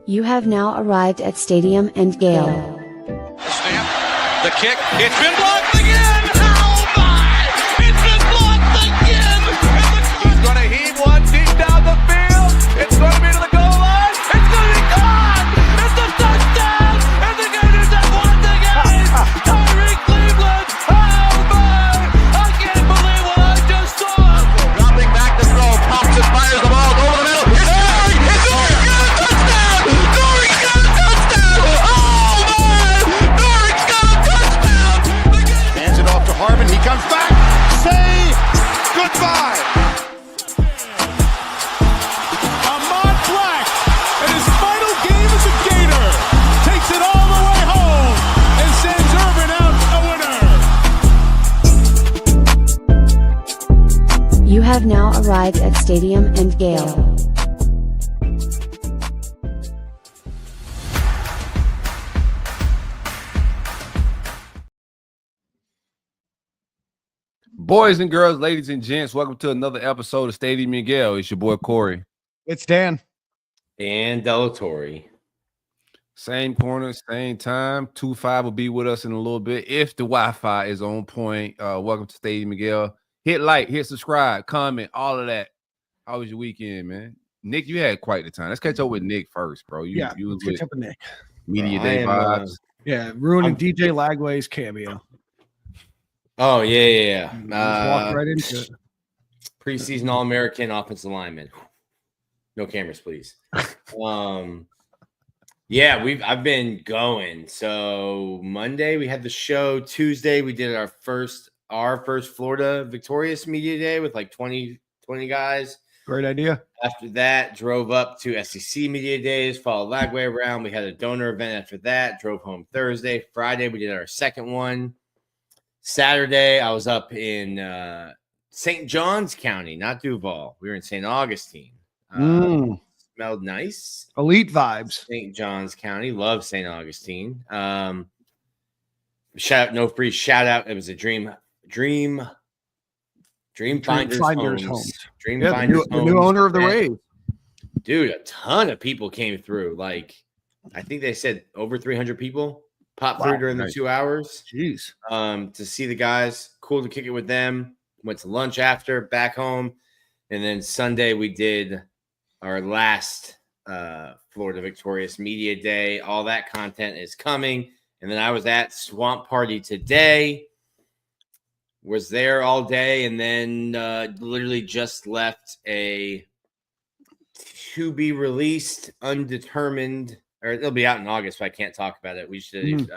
You have now arrived at Stadium and Gale. Snap, the kick, it's been blocked again! Oh my! It's been blocked again! He's going to heave one deep down the field. It's going to be to the goal line. It's going to be gone! It's a touchdown! And the Gators have won the game! Tyreek Cleveland! Oh my! I can't believe what I just saw! Dropping back to throw, pops and fires the ball over the middle. It's going! It's going! Touchdown! Norrick's got a touchdown! Oh my! Norrick's got a touchdown! Hands it off to Harvin. He comes back. Say goodbye. Ahmad Black, in his final game as a Gator, takes it all the way home and sends Urban out a winner. You have now arrived at Stadium and Gale. Boys and girls, ladies and gents, welcome to another episode of Stadium and Gale. It's your boy Corey. It's Dan. And Delatorre. Same corner, same time. 2-5 will be with us in a little bit if the Wi-Fi is on point. Welcome to Stadium and Gale. Hit like, hit subscribe, comment, all of that. How was your weekend, man? Nick, you had quite the time. Let's catch up with Nick first, bro. You was catch with up with Nick. Media Day vibes. Ruining DJ Lagway's cameo. Oh, yeah. Just walked right into it. Preseason All-American offensive lineman. No cameras, please. I've been going. So Monday we had the show. Tuesday we did our first Florida Victorious Media Day with like 20 guys. Great idea. After that, drove up to SEC Media Days, followed Lagway around. We had a donor event after that. Drove home Thursday. Friday we did our second one. Saturday, I was up in St. Johns County, not Duval. We were in St. Augustine. Smelled nice. Elite vibes. St. Johns County. Love St. Augustine. Shout out, no free shout out. It was a Dream Finders Homes. Dream Finders the new owner of the Rays. Dude, a ton of people came through. Like, I think they said over 300 people popped through during the 2 hours. Jeez. To see the guys. Cool to kick it with them. Went to lunch after, back home. And then Sunday we did our last Florida Victorious Media Day. All that content is coming. And then I was at Swamp Party today. Was there all day, and then literally just left a to-be-released, undetermined, or it'll be out in August, but I can't talk about it. We should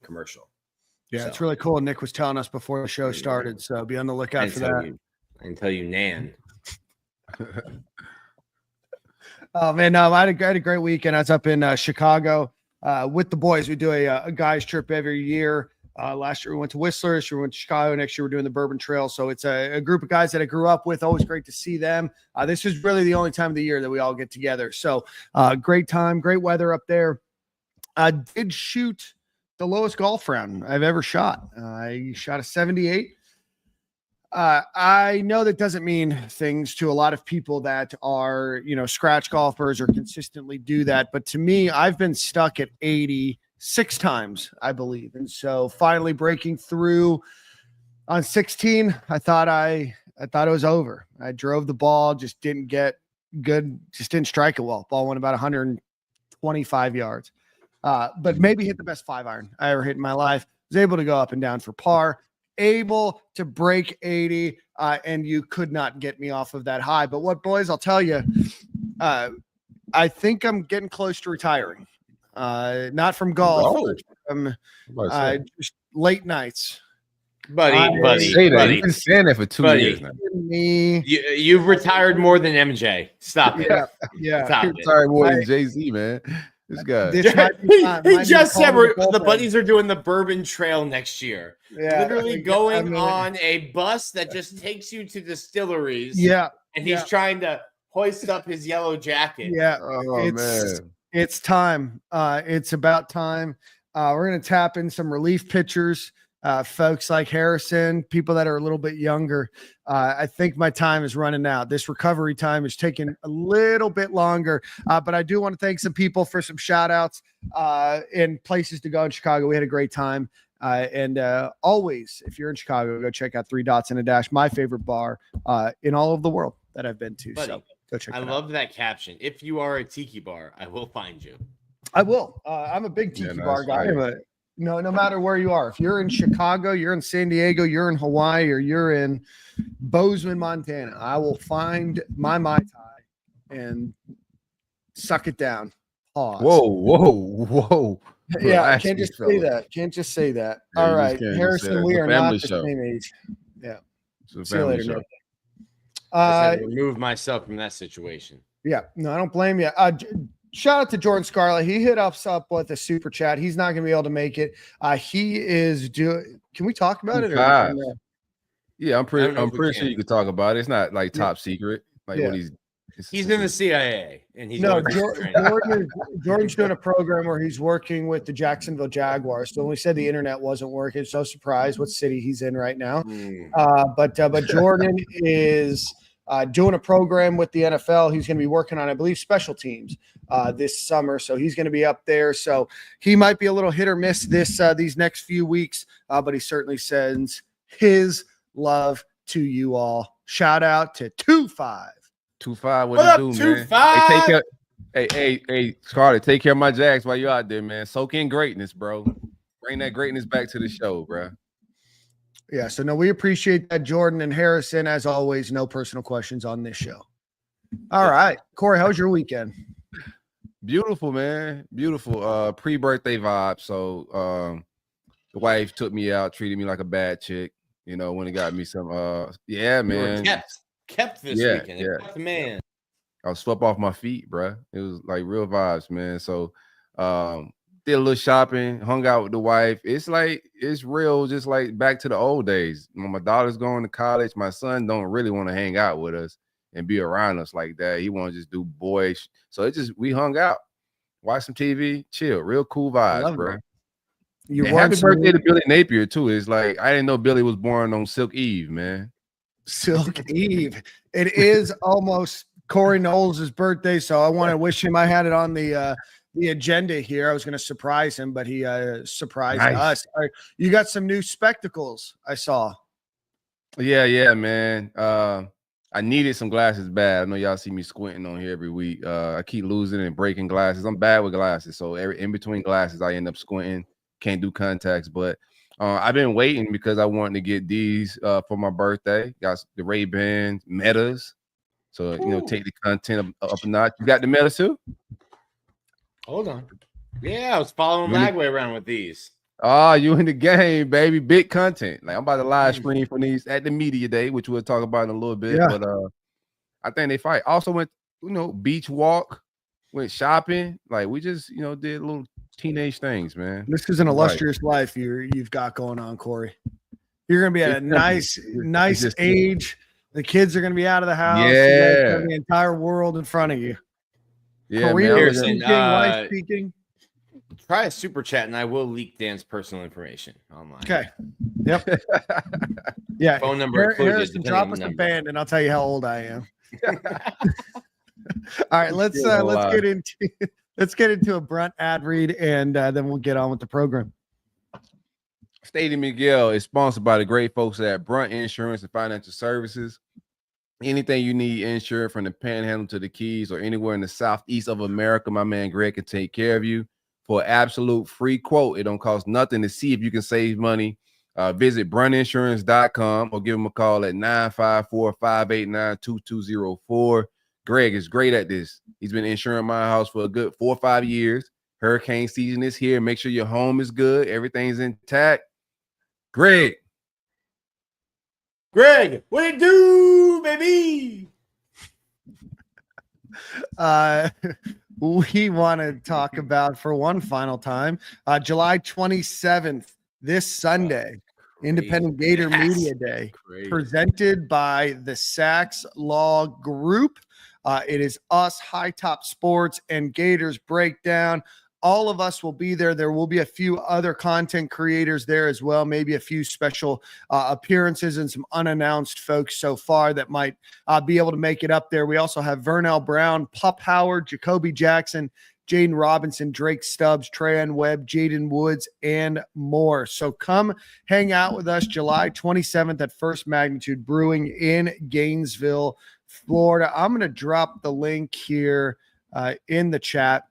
commercial. Yeah, so. It's really cool. Nick was telling us before the show started, so be on the lookout for that. I can tell you, Nan. Oh, man, no, I had a great weekend. I was up in Chicago with the boys. We do a guys trip every year. Last year we went to Whistler. This year we went to Chicago. Next year we're doing the Bourbon Trail. So it's a group of guys that I grew up with. Always great to see them. This is really the only time of the year that we all get together. So great time, great weather up there. I did shoot the lowest golf round I've ever shot. I shot a 78. I know that doesn't mean things to a lot of people that are, scratch golfers or consistently do that. But to me, I've been stuck at 80 6 times, I believe. And so finally breaking through on 16, I thought it was over. I drove the ball, just didn't get good, just didn't strike it well. Ball went about 125 yards. But maybe hit the best 5-iron I ever hit in my life. Was able to go up and down for par, able to break 80, and you could not get me off of that high. But what, boys, I'll tell you, I think I'm getting close to retiring. Not from golf, just late nights. Buddy. You've been saying that for 2 years now. You've retired more than MJ. Stop it. Yeah. Stop it. Retired more than Jay-Z, man. This guy. He just said the buddies are doing the Bourbon Trail next year. Yeah, literally going on a bus that just takes you to distilleries. Yeah. And he's trying to hoist up his yellow jacket. Yeah. Oh, man. It's time. It's about time. We're going to tap in some relief pitchers folks like Harrison, people that are a little bit younger. I think my time is running out. This recovery time is taking a little bit longer, but I do want to thank some people for some shout outs and places to go in Chicago. We had a great time. And always, if you're in Chicago, go check out 3 Dots and a Dash, my favorite bar in all of the world that I've been to. Buddy, so go check it out. I love that caption. If you are a tiki bar, I will find you. I will. I'm a big tiki bar guy. But no matter where you are, if you're in Chicago, you're in San Diego, you're in Hawaii, or you're in Bozeman, Montana, I will find my Mai Tai and suck it down. Pause. Whoa. Yeah, I can't just say that. Can't just say that. Yeah, all right, Harrison, we are not the same age. Yeah. See you later, man. I had to remove myself from that situation. Yeah, no, I don't blame you. Shout out to Jordan Scarlett. He hit us up with a super chat. He's not going to be able to make it. He is doing. Can we talk about it? Yeah, I'm pretty sure you could talk about it. It's not like top secret. Like what he's in the CIA, and he's Jordan's doing a program where he's working with the Jacksonville Jaguars. So when we said the internet wasn't working, so surprised what city he's in right now. But Jordan is doing a program with the NFL. He's going to be working on, I believe, special teams this summer. So he's going to be up there. So he might be a little hit or miss these next few weeks, but he certainly sends his love to you all. Shout out to 2-5. 2-5, what you do, man? 2-5. Hey, Scarlett, take care of my Jags while you're out there, man. Soak in greatness, bro. Bring that greatness back to the show, bro. Yeah, so no, we appreciate that, Jordan and Harrison. As always, no personal questions on this show. All right, Corey, how was your weekend? Beautiful, man. Beautiful. Pre-birthday vibe. So the wife took me out, treated me like a bad chick. You know, when it got me some man. Kept this weekend. Yeah. Kept the man. I was swept off my feet, bro. It was like real vibes, man. So did a little shopping, hung out with the wife. It's real, just like back to the old days. When my daughter's going to college, my son don't really want to hang out with us and be around us like that. He want to just do boyish. So we hung out, watch some TV, chill, real cool vibes, bro. Happy birthday to Billy Napier too. It's like I didn't know Billy was born on Silk Eve, man. Silk Eve. It is almost Corey Knowles' birthday, so I want to wish him. I had it on the agenda here. I was going to surprise him, but he surprised us. You got some new spectacles, I saw. Yeah, man. I needed some glasses bad. I know y'all see me squinting on here every week. I keep losing and breaking glasses. I'm bad with glasses, so in between glasses, I end up squinting. Can't do contacts, but I've been waiting because I wanted to get these for my birthday. Got the Ray-Ban Metas. So, take the content up a notch. You got the Metas too? Hold on. Yeah, I was following Lagway around with these. Oh, you in the game, baby. Big content. Like I'm about to live stream from these at the media day, which we'll talk about in a little bit. Yeah. But I think they fight. Also went, beach walk, went shopping. Like we just, did little teenage things, man. This is an illustrious life you've got going on, Corey. You're gonna be at a nice age. The kids are gonna be out of the house. Yeah, the entire world in front of you. Yeah, career speaking, life speaking. Try a super chat, and I will leak Dan's personal information online. Okay. Yep. Yeah. Phone number. Harrison, drop us a band, and I'll tell you how old I am. All right, let's get into a Brunt ad read, and then we'll get on with the program. Stadium and Gale is sponsored by the great folks at Brunt Insurance and Financial Services. Anything you need insured from the Panhandle to the Keys or anywhere in the Southeast of America, my man Greg can take care of you for an absolute free quote. It don't cost nothing to see if you can save money. Visit bruntinsurance.com or give them a call at 954-589-2204. Greg is great at this. He's been insuring my house for a good 4 or 5 years. Hurricane season is here. Make sure your home is good. Everything's intact. Greg, what it do, baby? We want to talk about, for one final time, July 27th, this Sunday, Independent Gator Media Day, presented by the Sachs Law Group. It is us, High Top Sports, and Gators Breakdown all of us will be there. There will be a few other content creators there as well, maybe a few special appearances and some unannounced folks so far that might be able to make it up there. We also have Vernell Brown, Pup Howard, Jacoby Jackson, Jaden Robinson, Drake Stubbs, Trayan Webb, Jaden Woods, and more. So come hang out with us July 27th at First Magnitude Brewing in Gainesville, Florida. I'm going to drop the link here in the chat.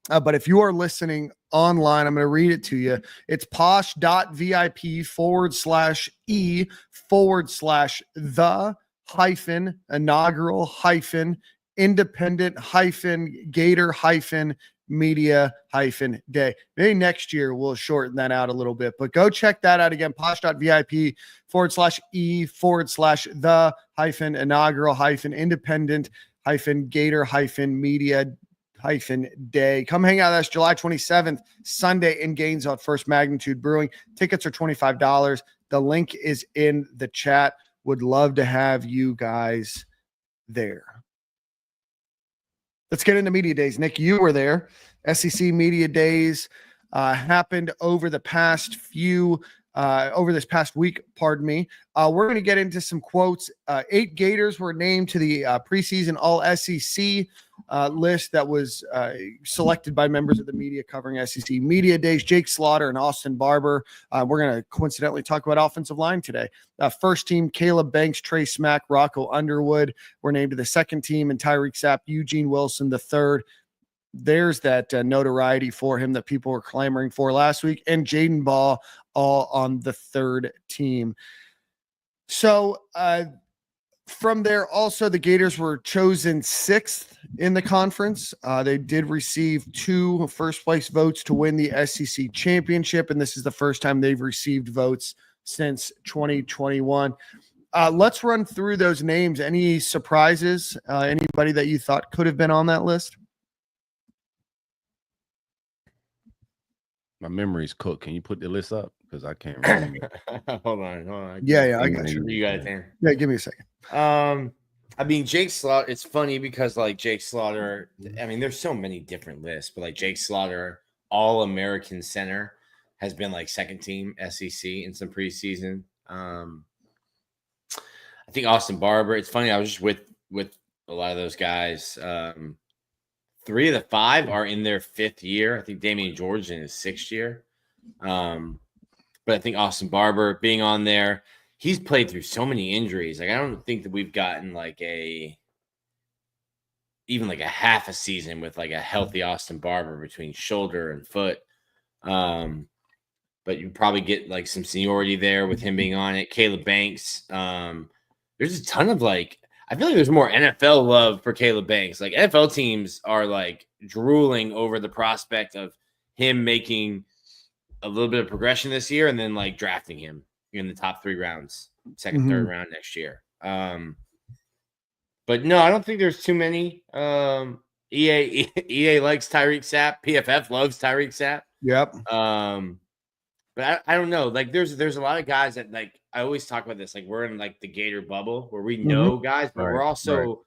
But if you are listening online, I'm going to read it to you. It's posh.vip/E/inaugural-independent-gator-media-day. Maybe next year we'll shorten that out a little bit, but go check that out again. posh.vip/E/the-independent-gator-media-day. Come hang out with us July 27th, Sunday in Gainesville at First Magnitude Brewing. Tickets are $25. The link is in the chat. Would love to have you guys there. Let's get into media days. Nick, you were there. SEC media days happened over the past over this past week, pardon me. We're going to get into some quotes. 8 Gators were named to the preseason All-SEC list that was selected by members of the media covering SEC media days. Jake Slaughter and Austin Barber. We're going to coincidentally talk about offensive line today. First team, Caleb Banks, Trey Smack, Rocco Underwood were named to the second team, and Tyreek Sapp, Eugene Wilson, the third. There's that notoriety for him that people were clamoring for last week, and Jaden Ball all on the third team. So from there, also the Gators were chosen 6th in the conference. They did receive 2 first-place votes to win the SEC championship, and this is the first time they've received votes since 2021. Let's run through those names. Any surprises? Anybody that you thought could have been on that list? My memory's cooked. Can you put the list up? Because I can't remember. Hold on. Yeah, I got you. You got it there. Yeah, give me a second. I mean, Jake Slaughter, it's funny because like Jake Slaughter, I mean, there's so many different lists, but like Jake Slaughter, All-American center, has been like second team SEC in some preseason. I think Austin Barber, it's funny, I was just with a lot of those guys. 3 of the 5 are in their 5th year. I think Damian George in his 6th year. But I think Austin Barber being on there, he's played through so many injuries. Like, I don't think that we've gotten like even a half a season with like a healthy Austin Barber between shoulder and foot. But you probably get like some seniority there with him being on it. Caleb Banks. There's a ton of like, I feel like there's more NFL love for Caleb Banks. Like NFL teams are like drooling over the prospect of him making a little bit of progression this year and then like drafting him in the top 3 rounds, second, third round next year. But no, I don't think there's too many. EA likes Tyreek Sapp. PFF loves Tyreek Sapp. Yep. But I don't know. Like there's a lot of guys that like I always talk about this. Like we're in like the Gator bubble where we know guys, but we're also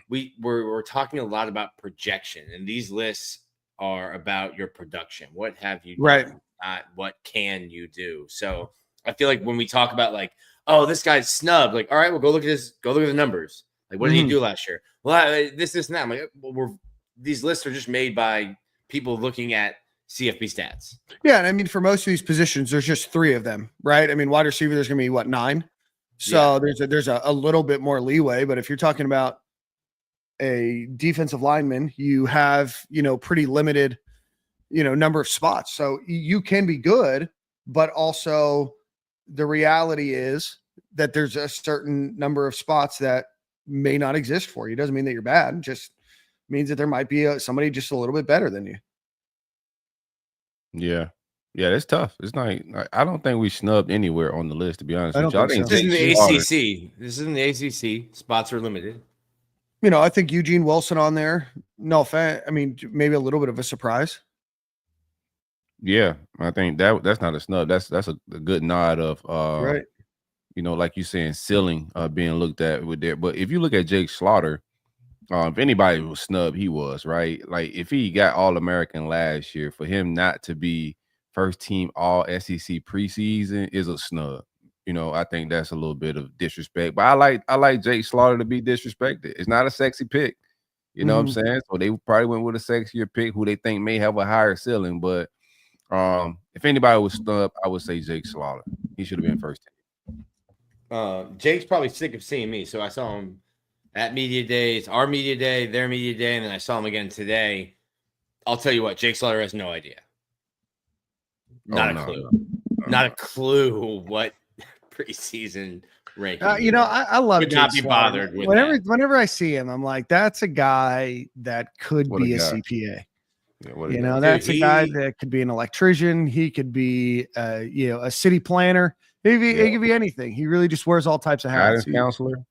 we're talking a lot about projection, and these lists are about your production. What have you done? Not what can you do? So I feel like when we talk about like, oh, this guy's snubbed, like, all right, well, go look at this, go look at the numbers. Like, what did he do last year? Well, this, and that. I'm like, well, these lists are just made by people looking at CFB stats. Yeah, and I mean, for most of these positions, there's just 3 of them, right? I mean, wide receiver, there's going to be, 9? So there's a little bit more leeway. But if you're talking about a defensive lineman, you have, pretty limited, number of spots. So you can be good, but also the reality is that there's a certain number of spots that may not exist for you. Doesn't mean that you're bad. It just means that there might be somebody just a little bit better than you. Yeah, it's tough. It's not. I don't think we snubbed anywhere on the list, to be honest. This isn't the ACC. This isn't the ACC. Spots are limited. I think Eugene Wilson on there. No offense. I mean, maybe a little bit of a surprise. Yeah, I think that's not a snub. That's a good nod of right. Like you saying, ceiling being looked at with there. But if you look at Jake Slaughter, If anybody was snubbed, he was, right? Like if he got All-American last year, for him not to be first team All SEC preseason is a snub. You know, I think that's a little bit of disrespect. But I like Jake Slaughter to be disrespected. It's not a sexy pick. You know what I'm saying? So they probably went with a sexier pick who they think may have a higher ceiling. But if anybody was snubbed, I would say Jake Slaughter. He should have been first team. Jake's probably sick of seeing me. So I saw him at media days, our media day, their media day, and then I saw him again today. I'll tell you what, Jake Slaughter has no idea. Not a clue. Not a clue what preseason ranking. You know, I love Could Jake not be Slaughter. bothered with Whenever I see him, I'm like, that's a guy that could be a CPA. Yeah, you know, that's a guy that could be an electrician. He could be, you know, a city planner. He could be anything. He really just wears all types of hats. Guidance counselor.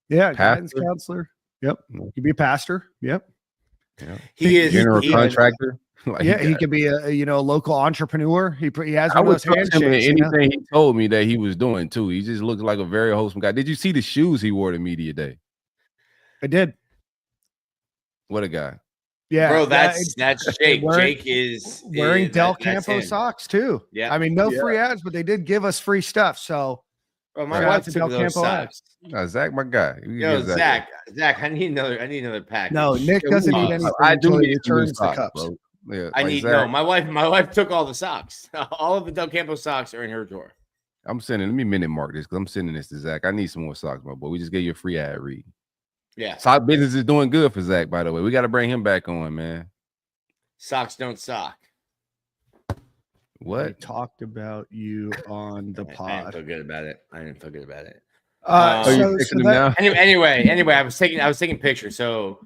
Yeah, guidance counselor. Yep. He could be a pastor. Yep. Yeah. He is general contractor. Like he could be a local entrepreneur. He has I one of would those trust him in handshakes. anything he told me that he was doing too. He just looked like a very wholesome guy. Did you see the shoes he wore to media day? I did. What a guy. Yeah, bro, that's Jake. Jake is wearing Del Campo socks too. Yeah, I mean, no free ads, but they did give us free stuff. So, my wife took those socks. Zach, my guy. Yo, Zach, I need another package. No, Nick doesn't need anything. I do need returns the cups. Bro. Yeah, I need Zach. No. My wife took all the socks. All of the Del Campo socks are in her drawer. I'm sending. Let me minute mark this because I'm sending this to Zach. I need some more socks, my boy. We just gave you a free ad read. Yeah, sock business is doing good for Zach. By the way, we got to bring him back on, man. Socks don't sock. What? We talked about you on the pod. I didn't feel good about it. Anyway, I was taking pictures. So,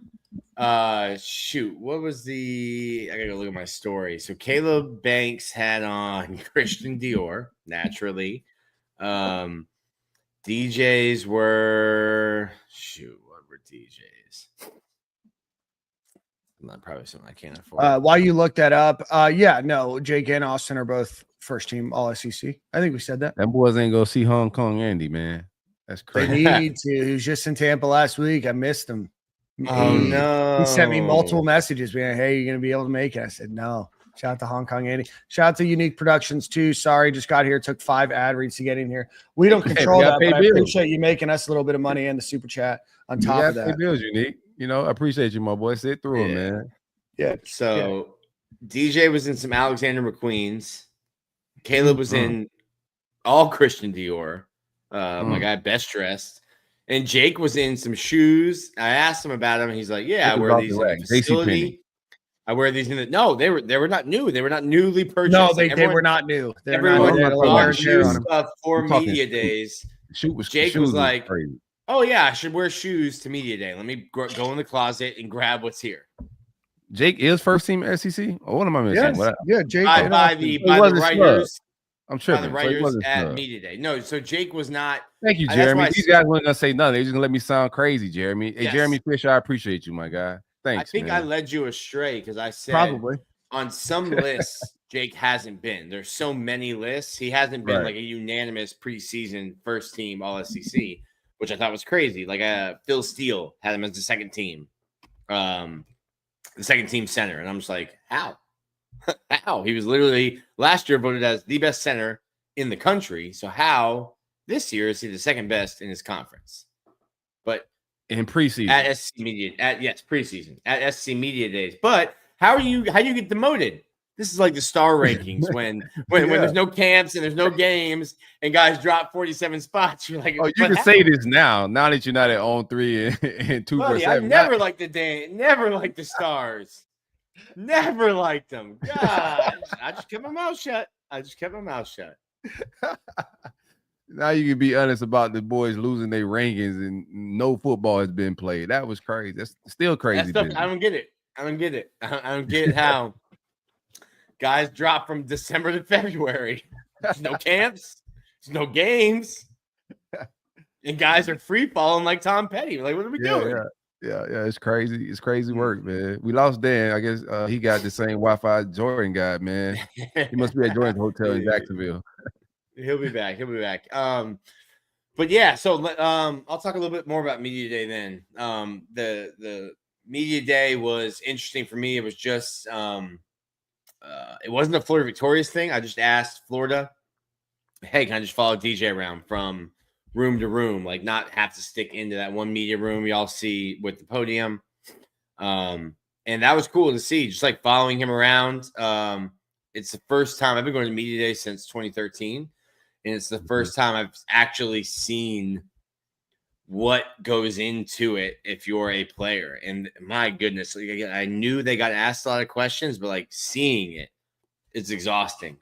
shoot, what was I gotta go look at my story. So Caleb Banks had on Christian Dior, naturally. DJs were what were DJs? Not probably something I can't afford. While you look that up, Jake and Austin are both first team All SEC. I think we said that. Them boys ain't go see Hong Kong Andy, man. That's crazy. They need to. He was just in Tampa last week. I missed him. Oh no! He sent me multiple messages, man. Hey, you're gonna be able to make it? I said no. Shout out to Hong Kong Andy. Shout out to Unique Productions too. Sorry, just got here. Took 5 ad reads to get in here. We don't control that, but I appreciate you making us a little bit of money and the super chat on top of that. Pay bills, Unique. You know, I appreciate you, my boy. Sit through it, man. Yeah. So DJ was in some Alexander McQueen's. Caleb was in all Christian Dior. My guy best dressed. And Jake was in some shoes. I asked him about them. He's like, "Yeah, I wear these in the facility. I wear these in the." No, they were not new. They were not newly purchased. No, they were not new. Everyone bought shoes for media days. Jake was like, crazy. "Oh yeah, I should wear shoes to media day. Let me go in the closet and grab what's here." Jake is first team SEC. Oh, what am I missing? Yes. Yeah, Jake. By the writers. I'm tripping. By the writers at media day. No, so Jake was not. Thank you, Jeremy. These guys weren't gonna say nothing. They're just gonna let me sound crazy, Jeremy. Hey, Jeremy Fisher, I appreciate you, my guy. Thanks. I think man. I led you astray because I said probably on some lists Jake hasn't been. There's so many lists. He hasn't been like a unanimous preseason first team All SEC, which I thought was crazy. Like Phil Steele had him as the second team center, and I'm just like, how? How? He was literally last year voted as the best center in the country. So how this year is he the second best in his conference? But in preseason at SC Media preseason at SC Media Days. But how do you get demoted? This is like the star rankings when there's no camps and there's no games and guys drop 47 spots. You're like, oh, you can say this now that you're not at 0-3 and 2-7. I never liked never liked the stars. Never liked them. God, I just kept my mouth shut. Now you can be honest about the boys losing their rankings and no football has been played. That was crazy. That's still crazy. I don't get it. I don't get how guys drop from December to February. There's no camps. There's no games. And guys are free falling like Tom Petty. Like, what are we doing? Yeah, it's crazy. It's crazy work, man. We lost Dan. I guess he got the same Wi-Fi Jordan guy, man. He must be at Jordan's hotel in Jacksonville. He'll be back. But yeah, so I'll talk a little bit more about media day then. The media day was interesting for me. It was just it wasn't a Florida Victorious thing. I just asked Florida, hey, can I just follow DJ around from room to room, like not have to stick into that one media room y'all see with the podium. And that was cool to see, just like following him around. It's the first time I've been going to media day since 2013, and it's the first time I've actually seen what goes into it if you're a player. And my goodness, like, I knew they got asked a lot of questions, but like seeing it, it's exhausting.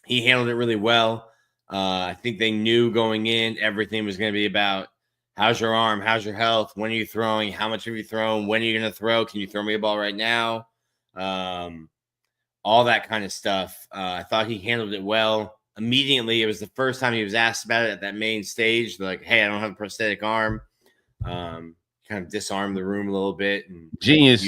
He handled it really well. I think they knew going in everything was going to be about how's your arm, how's your health, when are you throwing, how much have you thrown, when are you going to throw, can you throw me a ball right now, all that kind of stuff. I thought he handled it well. Immediately, it was the first time he was asked about it at that main stage. They're like, hey, I don't have a prosthetic arm. Kind of disarmed the room a little bit. And Genius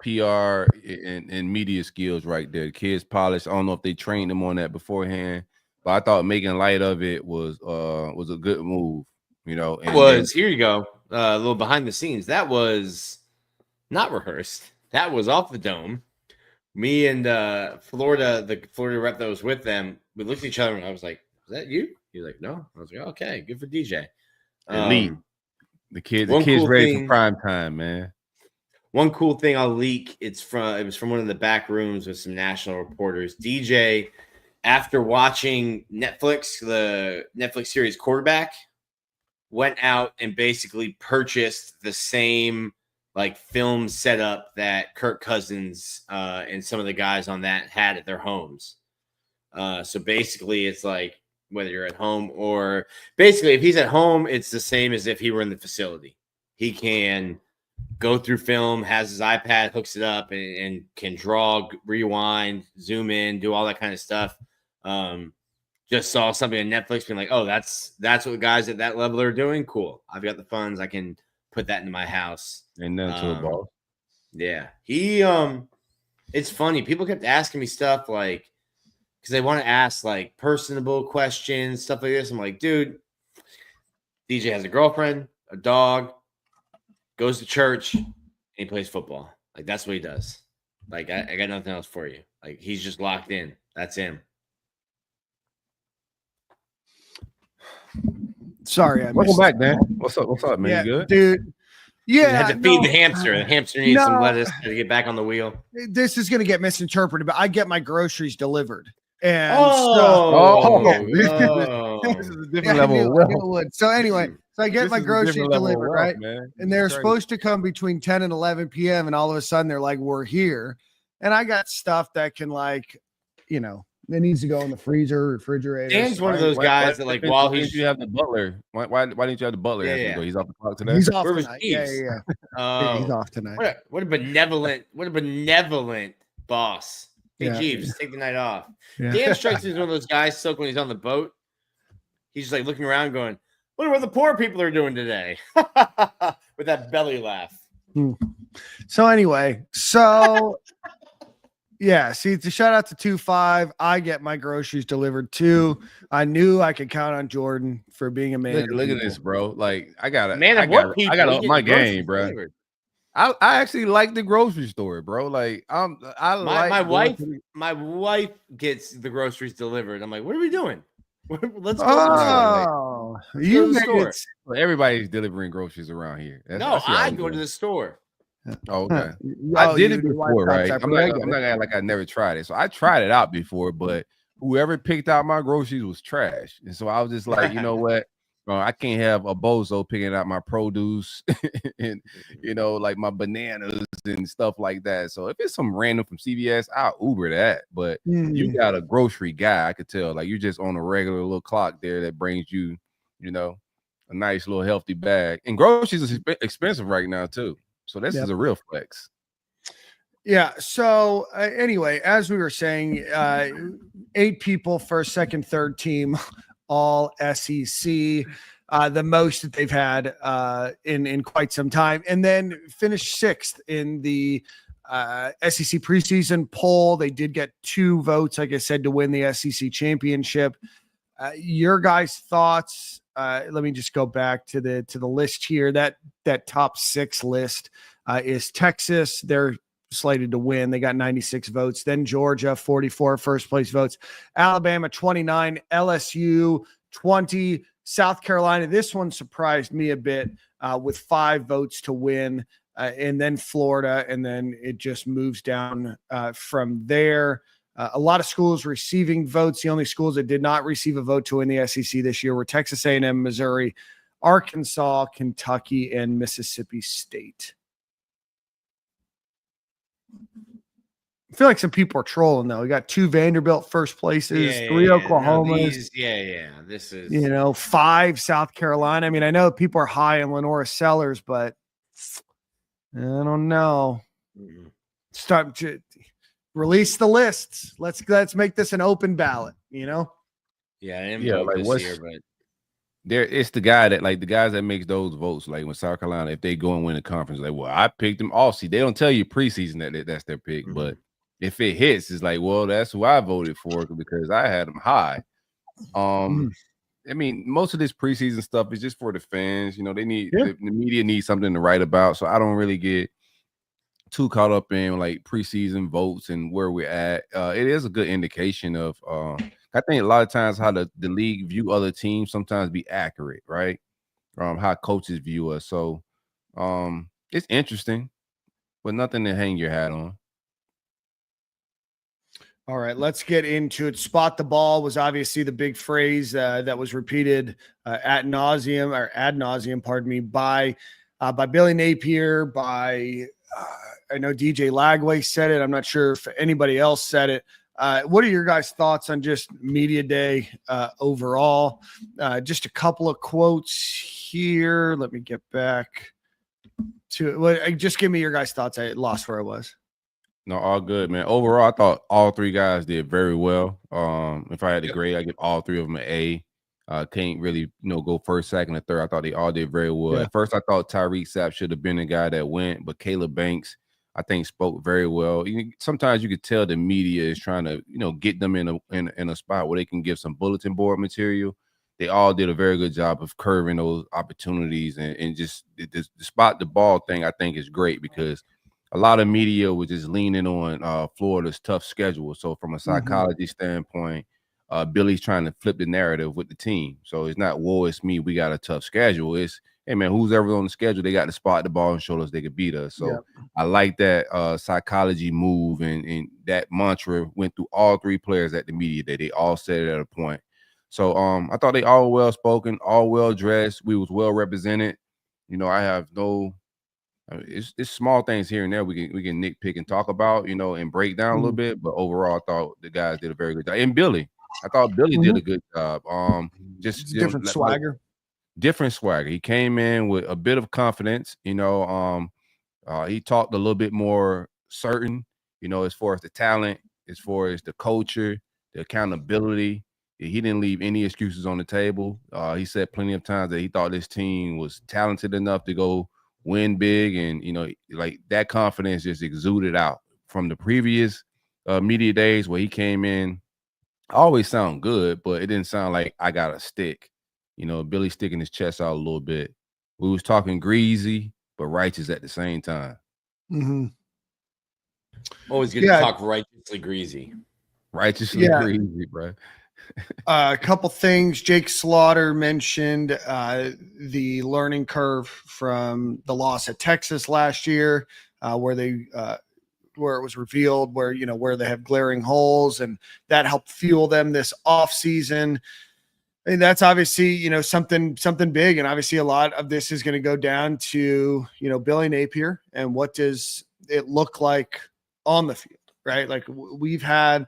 PR and media skills right there. The kid's polished. I don't know if they trained him on that beforehand, but I thought making light of it was a good move. You know, here you go. A little behind the scenes. That was not rehearsed. That was off the dome. Me and the Florida rep that was with them, we looked at each other and I was like, is that you? He's like, no. I was like, okay, good for DJ. Elite. The kid's ready for prime time, man. One cool thing I'll leak. It was from one of the back rooms with some national reporters. DJ, after watching Netflix, the Netflix series Quarterback, went out and basically purchased the same like film setup that Kirk Cousins and some of the guys on that had at their homes. So basically it's like whether you're at home or basically if he's at home, it's the same as if he were in the facility. He can go through film, has his iPad, hooks it up and can draw, rewind, zoom in, do all that kind of stuff. Just saw something on Netflix being like, oh, that's what the guys at that level are doing. Cool. I've got the funds. I can put that into my house. And then to the ball. Yeah. It's funny. People kept asking me stuff like, because they want to ask like personable questions, stuff like this. I'm like, dude, DJ has a girlfriend, a dog, goes to church, and he plays football. Like, that's what he does. Like, I got nothing else for you. Like, he's just locked in. That's him. Sorry, welcome back, man. What's up, man? Yeah, You good, dude? Yeah, I had to feed the hamster. The hamster needs some lettuce to get back on the wheel. This is going to get misinterpreted, but I get my groceries delivered. And this is a different level. So anyway, so I get my groceries delivered, right? And they're supposed to come between 10 and 11 p.m. And all of a sudden they're like, we're here. And I got stuff that can like, it needs to go in the freezer, refrigerator. Dan's one of those guys that like while he's you have the butler. Why didn't you have the butler? Yeah. He's off the clock today. He's off tonight. Yeah. He's off tonight. What a benevolent boss. Hey, Jeeves, take the night off. Yeah. Dan strikes me as one of those guys, Silk, when he's on the boat. He's just like looking around going, wonder what the poor people are doing today. With that belly laugh. So anyway, yeah, see, to shout out to 2-5, I get my groceries delivered too. I knew I could count on Jordan for being a man. Look at this, bro. Like, I got up my game, bro. Delivered. I actually like the grocery store, bro. Like, my wife gets the groceries delivered. I'm like, what are we doing? Let's go. Oh, you store. Well, everybody's delivering groceries around here. I go to the store. Oh, okay. I did it before, right? I'm not gonna like I never tried it. So I tried it out before, but whoever picked out my groceries was trash. And so I was just like, you know what? I can't have a bozo picking out my produce and like my bananas and stuff like that. So if it's some random from CVS, I'll Uber that. But you got a grocery guy, I could tell. Like, you're just on a regular little clock there that brings you, a nice little healthy bag. And groceries is expensive right now too. So this is a real flex. Yeah. So anyway, as we were saying, 8 people, first, second, third team, all SEC, the most that they've had in quite some time, and then finished 6th in the SEC preseason poll. They did get 2 votes, like I said, to win the SEC championship. Your guys' thoughts let me just go back to the list here. That top 6 list is Texas. They're slated to win. They got 96 votes. Then Georgia, 44 first place votes. Alabama, 29. LSU, 20. South Carolina, this one surprised me a bit with 5 votes to win. And then Florida, and then it just moves down from there. A lot of schools receiving votes. The only schools that did not receive a vote to win the SEC this year were Texas A&M, Missouri, Arkansas, Kentucky, and Mississippi State. I feel like some people are trolling, though. We got 2 Vanderbilt first places, 3 Oklahomas. This is 5 South Carolina. I mean, I know people are high on Lenora Sellers, but I don't know. Start to release the lists. Let's make this an open ballot. Yeah, I didn't Yeah, vote like, this what's- year, but It's the guy that, like, the guys that makes those votes. Like when South Carolina, if they go and win the conference, like, well, I picked them all. See, they don't tell you preseason that that's their pick, but if it hits, it's like, well, that's who I voted for because I had them high. I mean, most of this preseason stuff is just for the fans. They need the media needs something to write about. So I don't really get too caught up in like preseason votes and where we're at. It is a good indication of I think a lot of times how the league view other teams sometimes be accurate, right? How coaches view us. So it's interesting, but nothing to hang your hat on. All right, let's get into it. Spot the ball was obviously the big phrase that was repeated ad nauseum, pardon me, by Billy Napier, by I know DJ Lagway said it. I'm not sure if anybody else said it. What are your guys' thoughts on just media day overall? Just a couple of quotes here. Let me get back to it. Well, just give me your guys' thoughts. I lost where I was. No, all good, man. Overall, I thought all 3 guys did very well. If I had to grade, I give all 3 of them an A. Can't really, go first, second, or third. I thought they all did very well. Yeah. At first, I thought Tyreek Sapp should have been the guy that went, but Caleb Banks, I think, spoke very well. Sometimes you could tell the media is trying to, get them in a spot where they can give some bulletin board material. They all did a very good job of curving those opportunities and just the spot the ball thing. I think is great because a lot of media was just leaning on Florida's tough schedule. So from a psychology standpoint, Billy's trying to flip the narrative with the team. So it's not, whoa, it's me, we got a tough schedule. It's, hey, man, who's ever on the schedule, they got to spot the ball and show us they could beat us. So I like that psychology move, and that mantra went through all 3 players at the media day. They all said it at a point. So I thought they all well-spoken, all well-dressed. We was well-represented. I have no it's small things here and there we can nitpick and talk about, and break down a little bit. But overall, I thought the guys did a very good job. And Billy, I thought Billy did a good job. Just different swagger. Different swagger. He came in with a bit of confidence. He talked a little bit more certain, as far as the talent, as far as the culture, the accountability. He didn't leave any excuses on the table. He said plenty of times that he thought this team was talented enough to go win big, and like that confidence just exuded out from the previous media days where he came in. Always sound good, but it didn't sound like I got a stick. Billy sticking his chest out a little bit. We was talking greasy but righteous at the same time. Always good to talk righteously greasy. Righteously greasy, bro. A couple things. Jake Slaughter mentioned the learning curve from the loss at Texas last year, where it was revealed where they have glaring holes, and that helped fuel them this offseason. And that's obviously something big, and obviously a lot of this is going to go down to Billy Napier and what does it look like on the field, right? Like we've had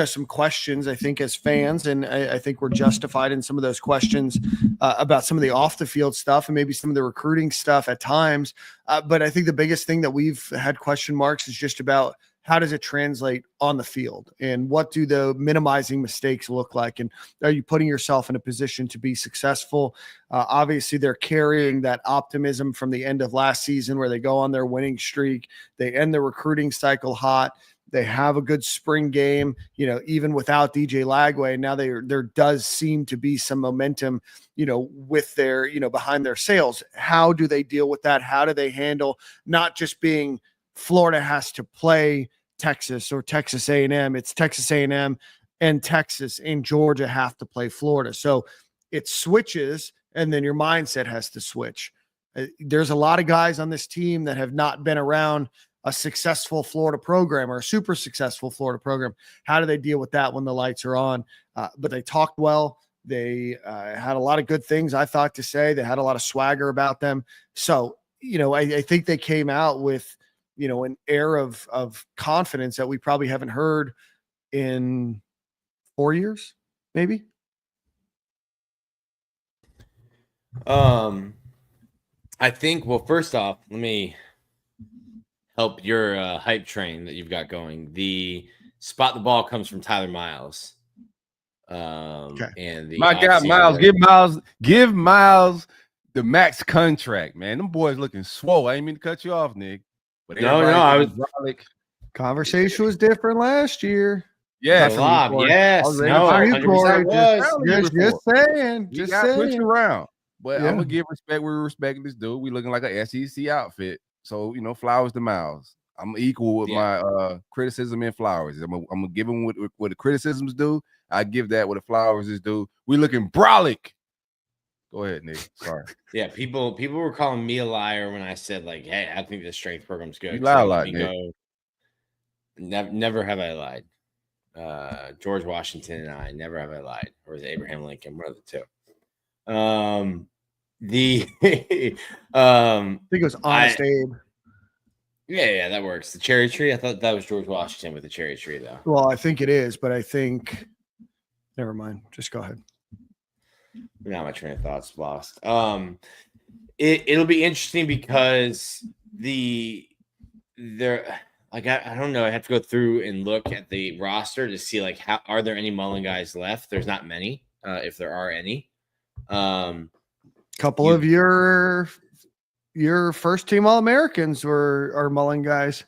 some questions, I think, as fans, and I think we're justified in some of those questions about some of the off the field stuff and maybe some of the recruiting stuff at times. But I think the biggest thing that we've had question marks is just about how does it translate on the field, and what do the minimizing mistakes look like, and are you putting yourself in a position to be successful? Obviously, they're carrying that optimism from the end of last season where they go on their winning streak. They end the recruiting cycle hot. They have a good spring game, even without DJ Lagway. Now there does seem to be some momentum, with their, behind their sails. How do they deal with that? How do they handle not just being Florida has to play Texas or Texas A&M? It's Texas A&M and Texas and Georgia have to play Florida. So it switches, and then your mindset has to switch. There's a lot of guys on this team that have not been around a successful Florida program or a super successful Florida program. How do they deal with that when the lights are on? But they talked well. They had a lot of good things, I thought, to say. They had a lot of swagger about them. So, I think they came out with, an air of confidence that we probably haven't heard in 4 years, maybe. I think, well, first off, let me help your hype train that you've got going. The spot the ball comes from Tyler Miles. Okay. And the My God, Miles, give Miles the max contract, man. Them boys looking swole. I ain't mean to cut you off, Nick. But I was conversation was different last year. Yeah, yes. No, 100% was. Just saying. Just push around. But I'm gonna give respect where respect this dude. We looking like an SEC outfit. So, flowers to Miles. I'm equal with my criticism and flowers. I'm gonna give him what the criticisms do. I give that what the flowers is due. We looking brolic. Go ahead, Nick. Sorry. Yeah, people were calling me a liar when I said, like, hey, I think the strength program's good. You lie a lot, Nick. Never have I lied. George Washington and I, never have I lied. Or was it Abraham Lincoln? One of the two. I think it was Honest Abe. Yeah, that works. The cherry tree. I thought that was George Washington with the cherry tree, though. Well, I think it is, but I think never mind. Just go ahead. Now my train of thought's lost. It'll be interesting because I don't know. I have to go through and look at the roster to see how are there any Mullen guys left? There's not many, if there are any. Couple of your first team All-Americans are Mullen guys.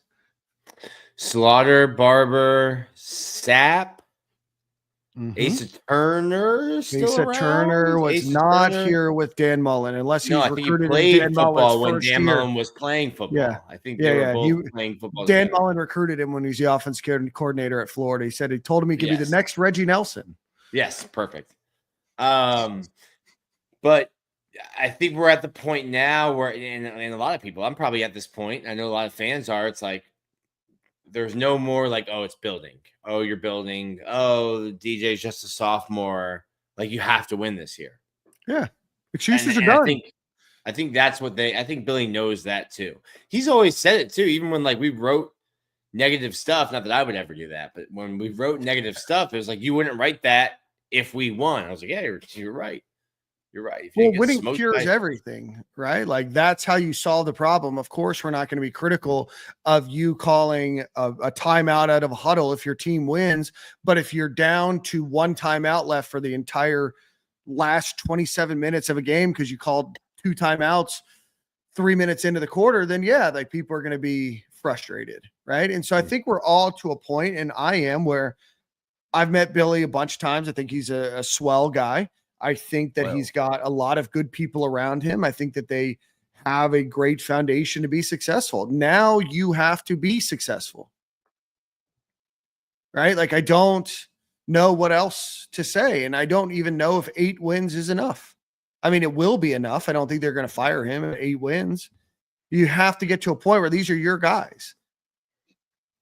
Slaughter, Barber, Sapp, Asa Turner. Turner was not here with Dan Mullen unless he's recruited. He played football when Dan Mullen was playing football. Yeah. I think they were both playing football. Dan Mullen recruited him when he was the offense coordinator at Florida. He said he told him he could be the next Reggie Nelson. Yes, perfect. But I think we're at the point now where, and a lot of people, I'm probably at this point. I know a lot of fans are. It's like there's no more oh, it's building. Oh, you're building. Oh, DJ's just a sophomore. You have to win this year. Yeah, excuses are done. I think that's what I think Billy knows that too. He's always said it too. Even when we wrote negative stuff. Not that I would ever do that, but when we wrote negative stuff, it was you wouldn't write that if we won. I was like, yeah, you're right. You're right. Well, winning cures everything, right? That's how you solve the problem. Of course, we're not going to be critical of you calling a timeout out of a huddle if your team wins. But if you're down to one timeout left for the entire last 27 minutes of a game because you called 2 timeouts 3 minutes into the quarter, then people are going to be frustrated, right? And so I think we're all to a point, and I am, where I've met Billy a bunch of times. I think he's a swell guy. I think that he's got a lot of good people around him. I think that they have a great foundation to be successful. Now you have to be successful, right? I don't know what else to say. And I don't even know if 8 wins is enough. I mean, it will be enough. I don't think they're going to fire him at 8 wins. You have to get to a point where these are your guys.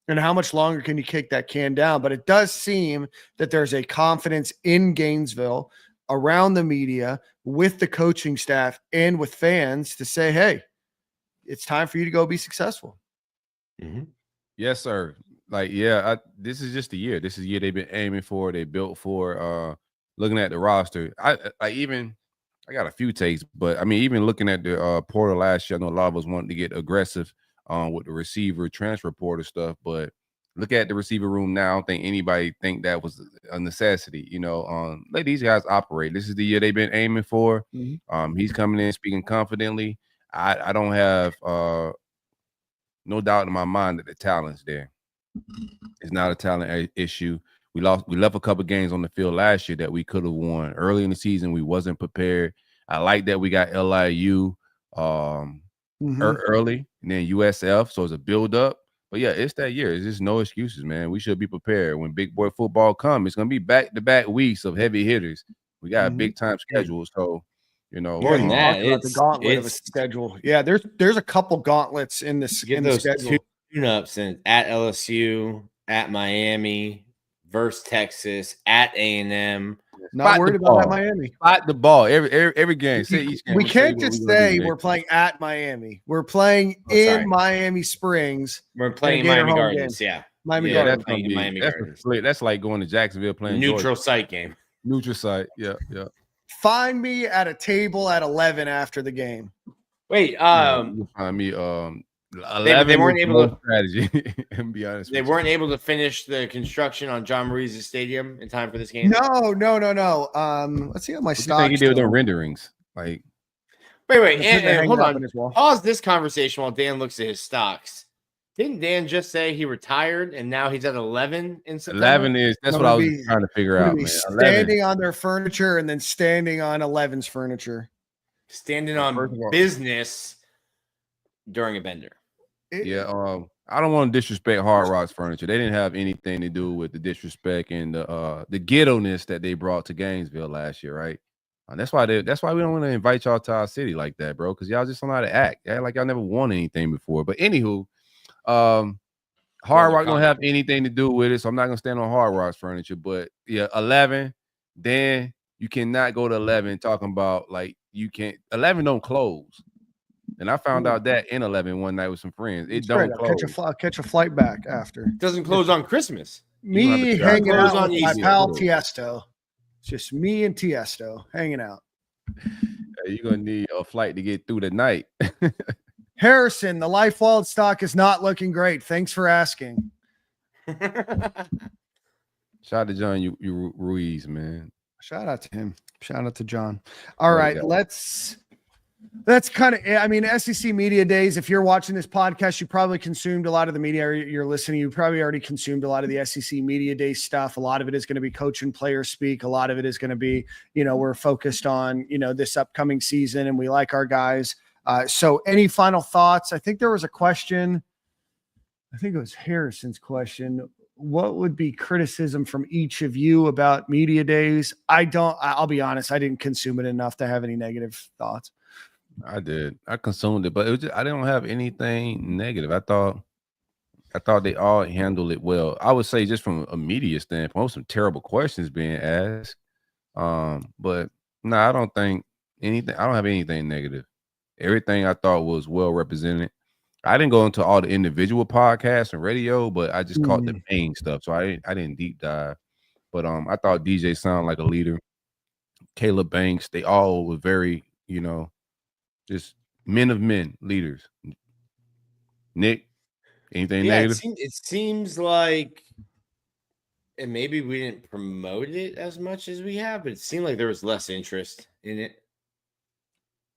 And how much longer can you kick that can down? But it does seem that there's a confidence in Gainesville, around the media, with the coaching staff, and with fans to say, hey, it's time for you to go be successful. Mm-hmm. Yes, sir. This is just a year. This is a year they've been aiming for, they built for. Looking at the roster, I got a few takes, but I mean, even looking at the portal last year, I know a lot of us wanted to get aggressive with the receiver transfer portal stuff, but look at the receiver room now. I don't think anybody think that was a necessity. Let these guys operate. This is the year they've been aiming for. Mm-hmm. He's coming in speaking confidently. I don't have no doubt in my mind that the talent's there. It's not a talent issue. We left a couple games on the field last year that we could have won. Early in the season, we wasn't prepared. I like that we got LIU early, and then USF, so it's a build up. But yeah, it's that year. It's just no excuses, man. We should be prepared when big boy football comes. It's gonna be back-to-back weeks of heavy hitters. We got a big time schedule, so more than that, the gauntlet of a schedule. Yeah, there's a couple gauntlets in the schedule. Two tune-ups at LSU, at Miami, versus Texas, at A&M. Not worried about that Miami. Spot the ball every game. Say each game. We can't just say we're playing at Miami. We're playing in Miami Springs. We're playing in Miami Gardens. Yeah, Miami Gardens. That's like going to Jacksonville playing neutral Georgia. Site game. Neutral site. Yeah. Find me at a table at 11 after the game. Wait, you'll find me 11. They weren't able to strategy. And be honest, they weren't able to finish the construction on John Marise's stadium in time for this game. No. Let's see how my stock. He did with the renderings. Like, wait, and hold on. Pause this conversation while Dan looks at his stocks. Didn't Dan just say he retired and now he's at 11 in September? 11 is that's what I was trying to figure out, man. Standing on their furniture and then standing on 11's furniture. Standing on business during a bender. I don't want to disrespect Hard Rock's furniture. They didn't have anything to do with the disrespect and the ghetto-ness that they brought to Gainesville last year, right? That's why we don't want to invite y'all to our city like that, bro, because y'all just don't know how to act. Like y'all never won anything before. But anywho, Hard Rock don't have anything to do with it, so I'm not gonna stand on Hard Rock's furniture. But yeah, 11. Then you cannot go to 11 talking about like you can't. 11 don't close, and I found out that in 11 one night with some friends. It don't close. Catch a flight back after. It doesn't close on Christmas. Me hanging out with my pal Tiesto. It's just me and Tiesto hanging out. You're gonna need a flight to get through the night. Harrison, the Life Wild stock is not looking great. Thanks for asking. Shout out to John Ruiz, man. Shout out to him. Shout out to John. All right, that's kind of, I mean, SEC Media Days. If you're watching this podcast, you probably consumed a lot of the media. You're listening. You probably already consumed a lot of the SEC Media Day stuff. A lot of it is going to be coach and player speak. A lot of it is going to be, we're focused on, this upcoming season and we like our guys. So any final thoughts? I think there was a question. I think it was Harrison's question. What would be criticism from each of you about media days? I'll be honest. I didn't consume it enough to have any negative thoughts. I did. I consumed it, but I didn't have anything negative. I thought they all handled it well. I would say just from a media standpoint, some terrible questions being asked. But no, I don't think anything. I don't have anything negative. Everything I thought was well represented. I didn't go into all the individual podcasts and radio, but I just caught the main stuff. So I didn't deep dive. But I thought DJ sounded like a leader. Caleb Banks, they all were very, just men of men, leaders. Nick, anything negative? It seems like, and maybe we didn't promote it as much as we have, but it seemed like there was less interest in it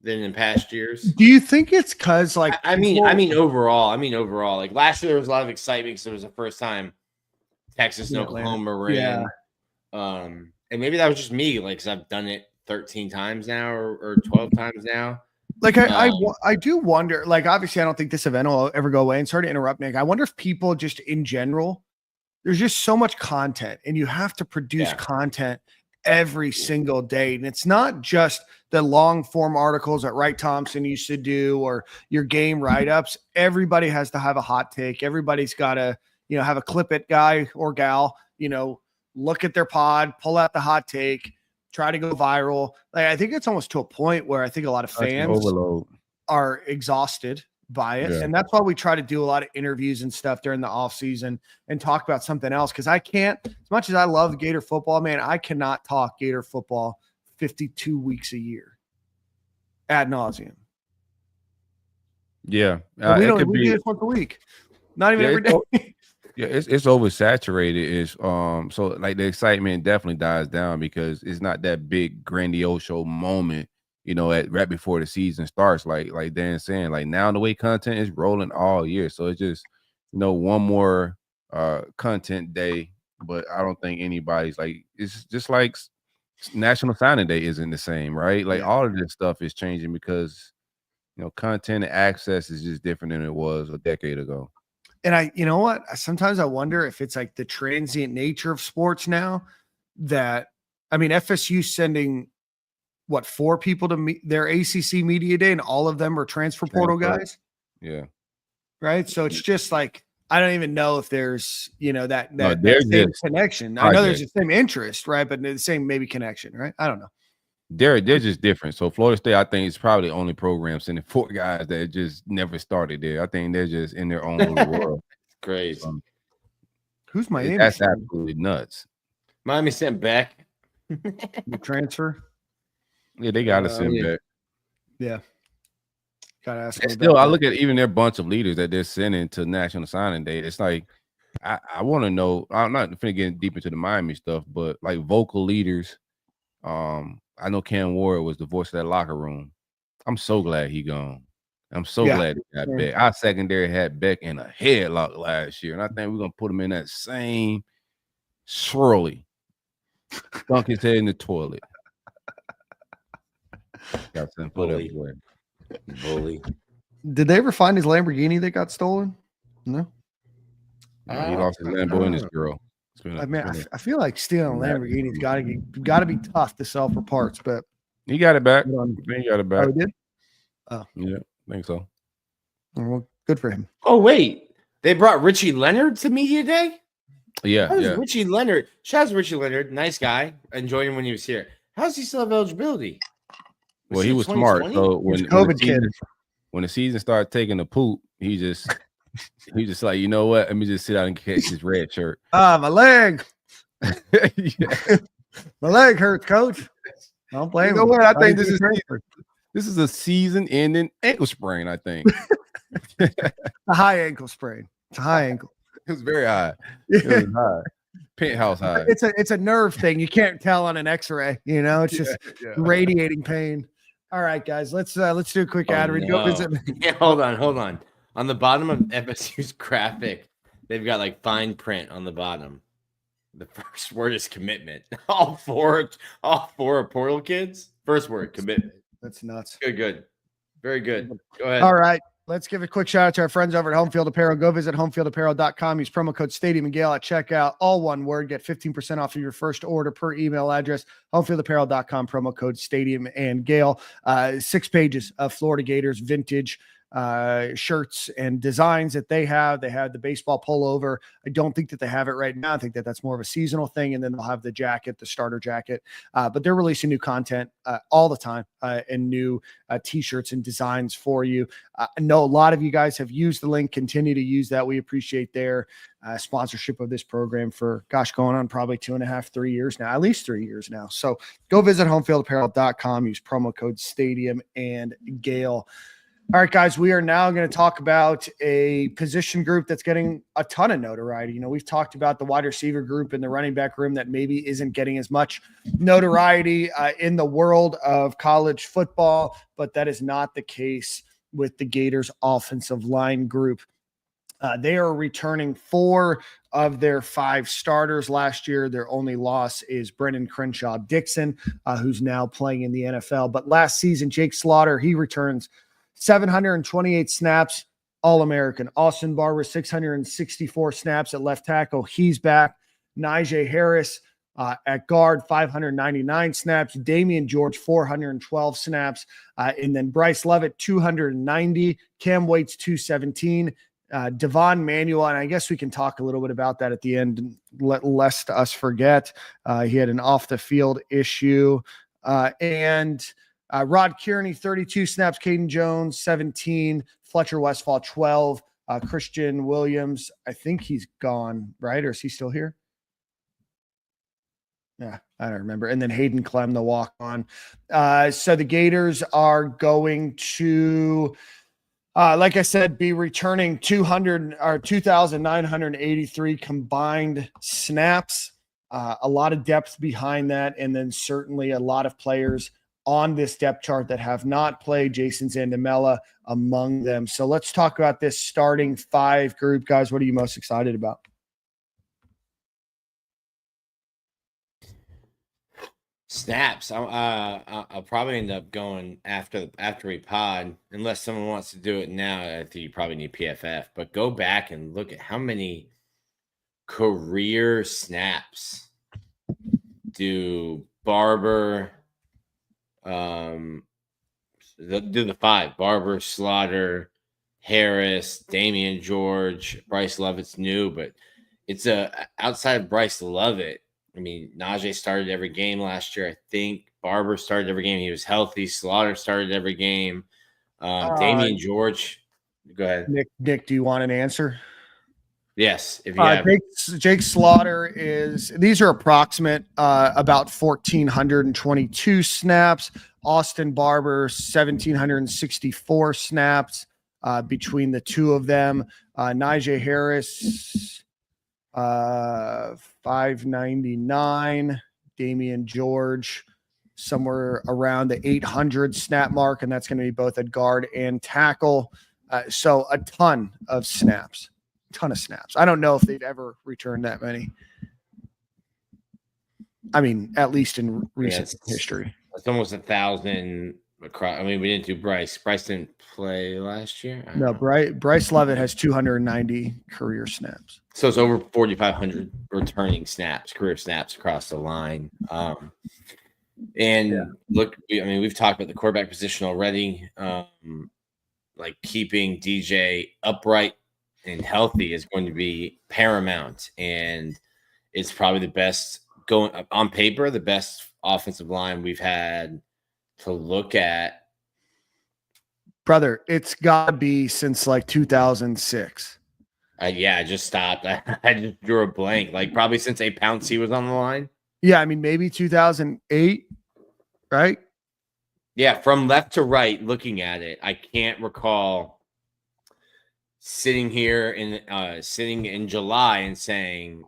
than in past years. Do you think it's because I mean overall, like last year there was a lot of excitement because it was the first time Texas and Oklahoma were in. And maybe that was just me, like, because I've done it 13 times now or 12 times now. Like I do wonder, like, obviously I don't think this event will ever go away, and sorry to interrupt, Nick. I wonder if people just in general, there's just so much content and you have to produce content every single day. And it's not just the long form articles that Wright Thompson used to do or your game write-ups. Everybody has to have a hot take. Everybody's got to, have a clip it guy or gal, look at their pod, pull out the hot take, try to go viral. Like, I think it's almost to a point where I think a lot of fans are exhausted by it. Yeah. And that's why we try to do a lot of interviews and stuff during the off season and talk about something else. Cause I can't, as much as I love Gator football, man, I cannot talk Gator football 52 weeks a year ad nauseum. Yeah. We do it once a week. Not even every day. Yeah, it's oversaturated. It's so like the excitement definitely dies down because it's not that big grandiose moment, right before the season starts. Like Dan saying, like now the way content is rolling all year, so it's just one more content day, but I don't think anybody's like, it's just like National Signing Day isn't the same, right? Like all of this stuff is changing because content and access is just different than it was a decade ago. And you know what? Sometimes I wonder if it's like the transient nature of sports now that, I mean, FSU sending 4 people to meet their ACC media day, and all of them are transfer portal guys. Yeah. Right. So it's just like, I don't even know if there's, that same connection. I know there's the same interest, right? But the same maybe connection, right? I don't know. They're just different. So Florida State, I think, is probably the only program sending 4 guys that just never started there. I think they're just in their own little world. Crazy. Who's Miami? That's absolutely nuts. Miami sent back. The transfer. Yeah, they got to send back. Yeah. Gotta ask. Still, I look at even their bunch of leaders that they're sending to National Signing Day. It's like, I want to know. I'm not finna get deep into the Miami stuff, but like vocal leaders. I know Cam Ward was the voice of that locker room. I'm so glad he gone. I'm so glad he got Beck. Our secondary had Beck in a headlock last year, and I think we're gonna put him in that same swirly. Dunk his head in the toilet. Got some put everywhere. Bully. Did they ever find his Lamborghini that got stolen? No. He lost his Lambo and his girl. I feel like stealing a Lamborghini's got to be tough to sell for parts, but he got it back. He got it back. Oh, he did? Oh, yeah, I think so. Well, good for him. Oh wait, they brought Richie Leonard to media day. Yeah, Richie Leonard. Shout out to Richie Leonard, nice guy. Enjoyed him when he was here. How does he still have eligibility? Well, he was smart. So when the season started taking a poop, he just like, you know what? Let me just sit out and catch his red shirt. My leg. My leg hurts, coach. Don't blame you know what? I think this is a season-ending ankle sprain, I think. A high ankle sprain. It's a high ankle. It was very high. It was high. Penthouse high. It's a nerve thing. You can't tell on an X-ray. It's just radiating pain. All right, guys, let's do a quick ad read. Go visit. Yeah, hold on. On the bottom of FSU's graphic, they've got like fine print on the bottom. The first word is commitment. All four are portal kids. First word, commitment. That's nuts. Good. Very good. Go ahead. All right. Let's give a quick shout out to our friends over at Home Field Apparel. Go visit homefieldapparel.com. Use promo code Stadium and Gale at checkout. All one word. Get 15% off of your first order per email address. Homefieldapparel.com. Promo code Stadium and Gale. 6 pages of Florida Gators vintage shirts and designs that they have. They have the baseball pullover. I don't think that they have it right now. I think that that's more of a seasonal thing. And then they'll have the jacket, the starter jacket. But they're releasing new content all the time and new t-shirts and designs for you. I know a lot of you guys have used the link, continue to use that. We appreciate their sponsorship of this program for, going on probably 2.5, 3 years now, at least 3 years now. So go visit homefieldapparel.com, use promo code Stadium and Gale. All right, guys, we are now going to talk about a position group that's getting a ton of notoriety. We've talked about the wide receiver group and the running back room that maybe isn't getting as much notoriety in the world of college football, but that is not the case with the Gators offensive line group. They are returning 4 of their 5 starters last year. Their only loss is Brendan Crenshaw-Dixon, who's now playing in the NFL. But last season, Jake Slaughter, he returns 728 snaps, All-American. Austin Barber, 664 snaps at left tackle. He's back. Najee Harris at guard, 599 snaps. Damian George, 412 snaps. And then Bryce Levitt, 290. Cam Waits, 217. Devon Manuel, and I guess we can talk a little bit about that at the end, lest us forget. He had an off-the-field issue. Rod Kearney, 32 snaps. Caden Jones, 17. Fletcher Westfall, 12. Christian Williams, I think he's gone, right? Or is he still here? Yeah, I don't remember. And then Hayden Clem, the walk-on. So the Gators are going to, like I said, be returning 2,983 combined snaps. A lot of depth behind that, and then certainly a lot of players on this depth chart that have not played, Jason Zandamela among them. So let's talk about this starting 5 group. Guys, what are you most excited about? Snaps. I'll probably end up going after we pod, unless someone wants to do it now. I think you probably need PFF, but go back and look at how many career snaps do Barber, do the 5: Barber, Slaughter, Harris, Damian George, Bryce Lovett's new, but it's outside of Bryce Lovett. I mean, Najee started every game last year, I think. Barber started every game. He was healthy. Slaughter started every game. Damian George. Go ahead. Nick, do you want an answer? Yes, if you have. Jake Slaughter these are approximate, about 1,422 snaps. Austin Barber, 1,764 snaps between the two of them. Najee Harris, 599. Damian George, somewhere around the 800 snap mark, and that's going to be both at guard and tackle. So a ton of snaps. I don't know if they'd ever return that many. I mean, at least in recent history. It's almost 1,000 across. I mean, we didn't do Bryce. Bryce didn't play last year. No, Bryce Lovett has 290 career snaps. So it's over 4,500 returning snaps, career snaps across the line. Look, I mean, we've talked about the quarterback position already. Like keeping DJ upright and healthy is going to be paramount, and it's probably the best going on paper, the best offensive line we've had to look at. Brother, it's got to be since like 2006. I just stopped. I just drew a blank. Like probably since A Pouncey was on the line. Yeah, I mean maybe 2008, right? Yeah, from left to right, looking at it, I can't recall sitting here sitting in July and saying,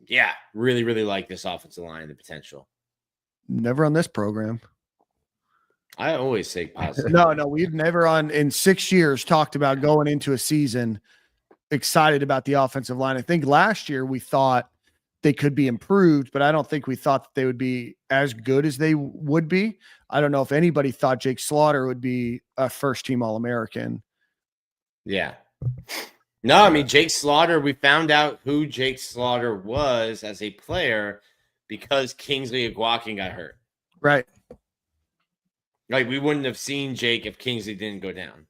yeah, really, really like this offensive line and the potential. Never on this program. I always say positive. No, we've never in 6 years talked about going into a season excited about the offensive line. I think last year we thought they could be improved, but I don't think we thought that they would be as good as they would be. I don't know if anybody thought Jake Slaughter would be a first-team All-American. Yeah. No, I mean, Jake Slaughter, we found out who Jake Slaughter was as a player because Kingsley Aguakin got hurt. Right. Like, we wouldn't have seen Jake if Kingsley didn't go down.